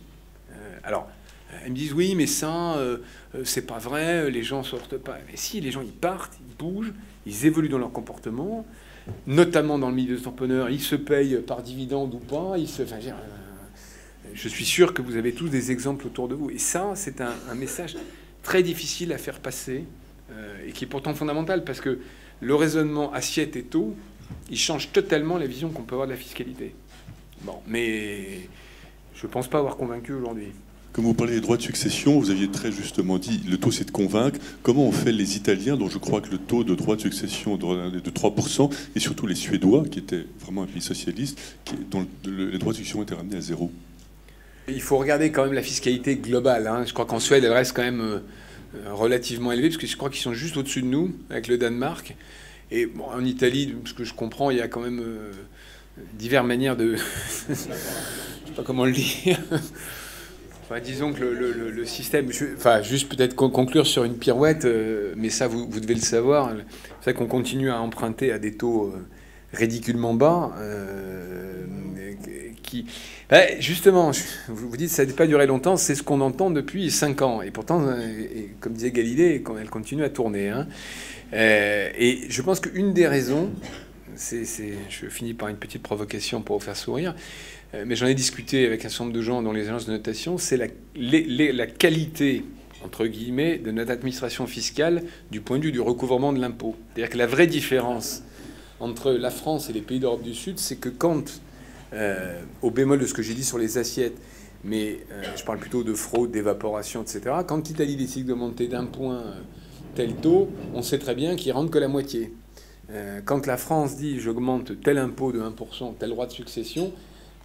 Alors, elles me disent oui, mais ça, c'est pas vrai, les gens sortent pas. Mais si, les gens ils partent, ils bougent, ils évoluent dans leur comportement, notamment dans le milieu des entrepreneurs, ils se payent par dividende ou pas. Je suis sûr que vous avez tous des exemples autour de vous. Et ça, c'est un message très difficile à faire passer et qui est pourtant fondamental parce que le raisonnement assiette et taux, il change totalement la vision qu'on peut avoir de la fiscalité. Bon, mais je ne pense pas avoir convaincu aujourd'hui. Comme vous parlez des droits de succession, vous aviez très justement dit, le taux c'est de convaincre. Comment ont fait les Italiens, dont je crois que le taux de droits de succession est de 3%, et surtout les Suédois, qui étaient vraiment un pays socialiste, dont les droits de succession étaient ramenés à 0? Il faut regarder quand même la fiscalité globale, hein. Je crois qu'en Suède, elle reste quand même relativement élevée, parce que je crois qu'ils sont juste au-dessus de nous, avec le Danemark. Et bon, en Italie, ce que je comprends, il y a quand même diverses manières de... je ne sais pas comment le dire. Enfin, disons que le système... Enfin, juste peut-être conclure sur une pirouette, mais ça, vous devez le savoir. C'est vrai qu'on continue à emprunter à des taux ridiculement bas, qui... justement, vous dites que ça n'a pas duré longtemps, c'est ce qu'on entend depuis 5 ans. Et pourtant, comme disait Galilée, elle continue à tourner. Hein. Et je pense qu'une des raisons, je finis par une petite provocation pour vous faire sourire, mais j'en ai discuté avec un certain nombre de gens dans les agences de notation, c'est la qualité, entre guillemets, de notre administration fiscale du point de vue du recouvrement de l'impôt. C'est-à-dire que la vraie différence entre la France et les pays d'Europe du Sud, c'est que quand, au bémol de ce que j'ai dit sur les assiettes, mais je parle plutôt de fraude, d'évaporation, etc., quand l'Italie décide d'augmenter d'un point tel taux, on sait très bien qu'il rentre que la moitié. Quand la France dit j'augmente tel impôt de 1%, tel droit de succession,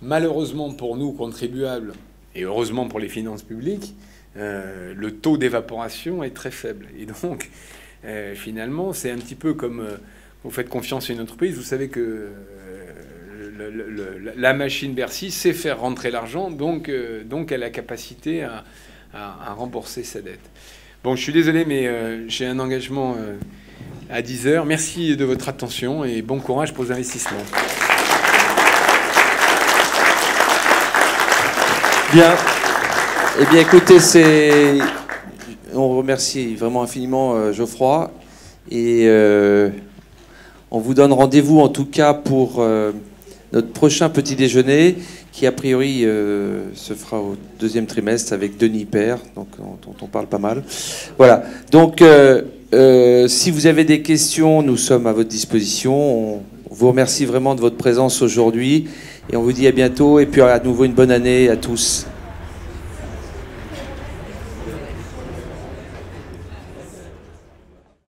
malheureusement pour nous, contribuables, et heureusement pour les finances publiques, le taux d'évaporation est très faible. Et donc, finalement, c'est un petit peu comme vous faites confiance à une entreprise, vous savez que la machine Bercy sait faire rentrer l'argent, donc elle a la capacité à rembourser sa dette. Bon, je suis désolé, mais j'ai un engagement à 10 heures. Merci de votre attention et bon courage pour vos investissements. Bien. Eh bien, écoutez, on remercie vraiment infiniment Geoffroy. Et on vous donne rendez-vous, en tout cas, pour notre prochain petit déjeuner, qui, a priori, se fera au 2e trimestre avec Denis Père, donc, dont on parle pas mal. Voilà. Donc, si vous avez des questions, nous sommes à votre disposition. On vous remercie vraiment de votre présence aujourd'hui. Et on vous dit à bientôt. Et puis, à nouveau, une bonne année à tous.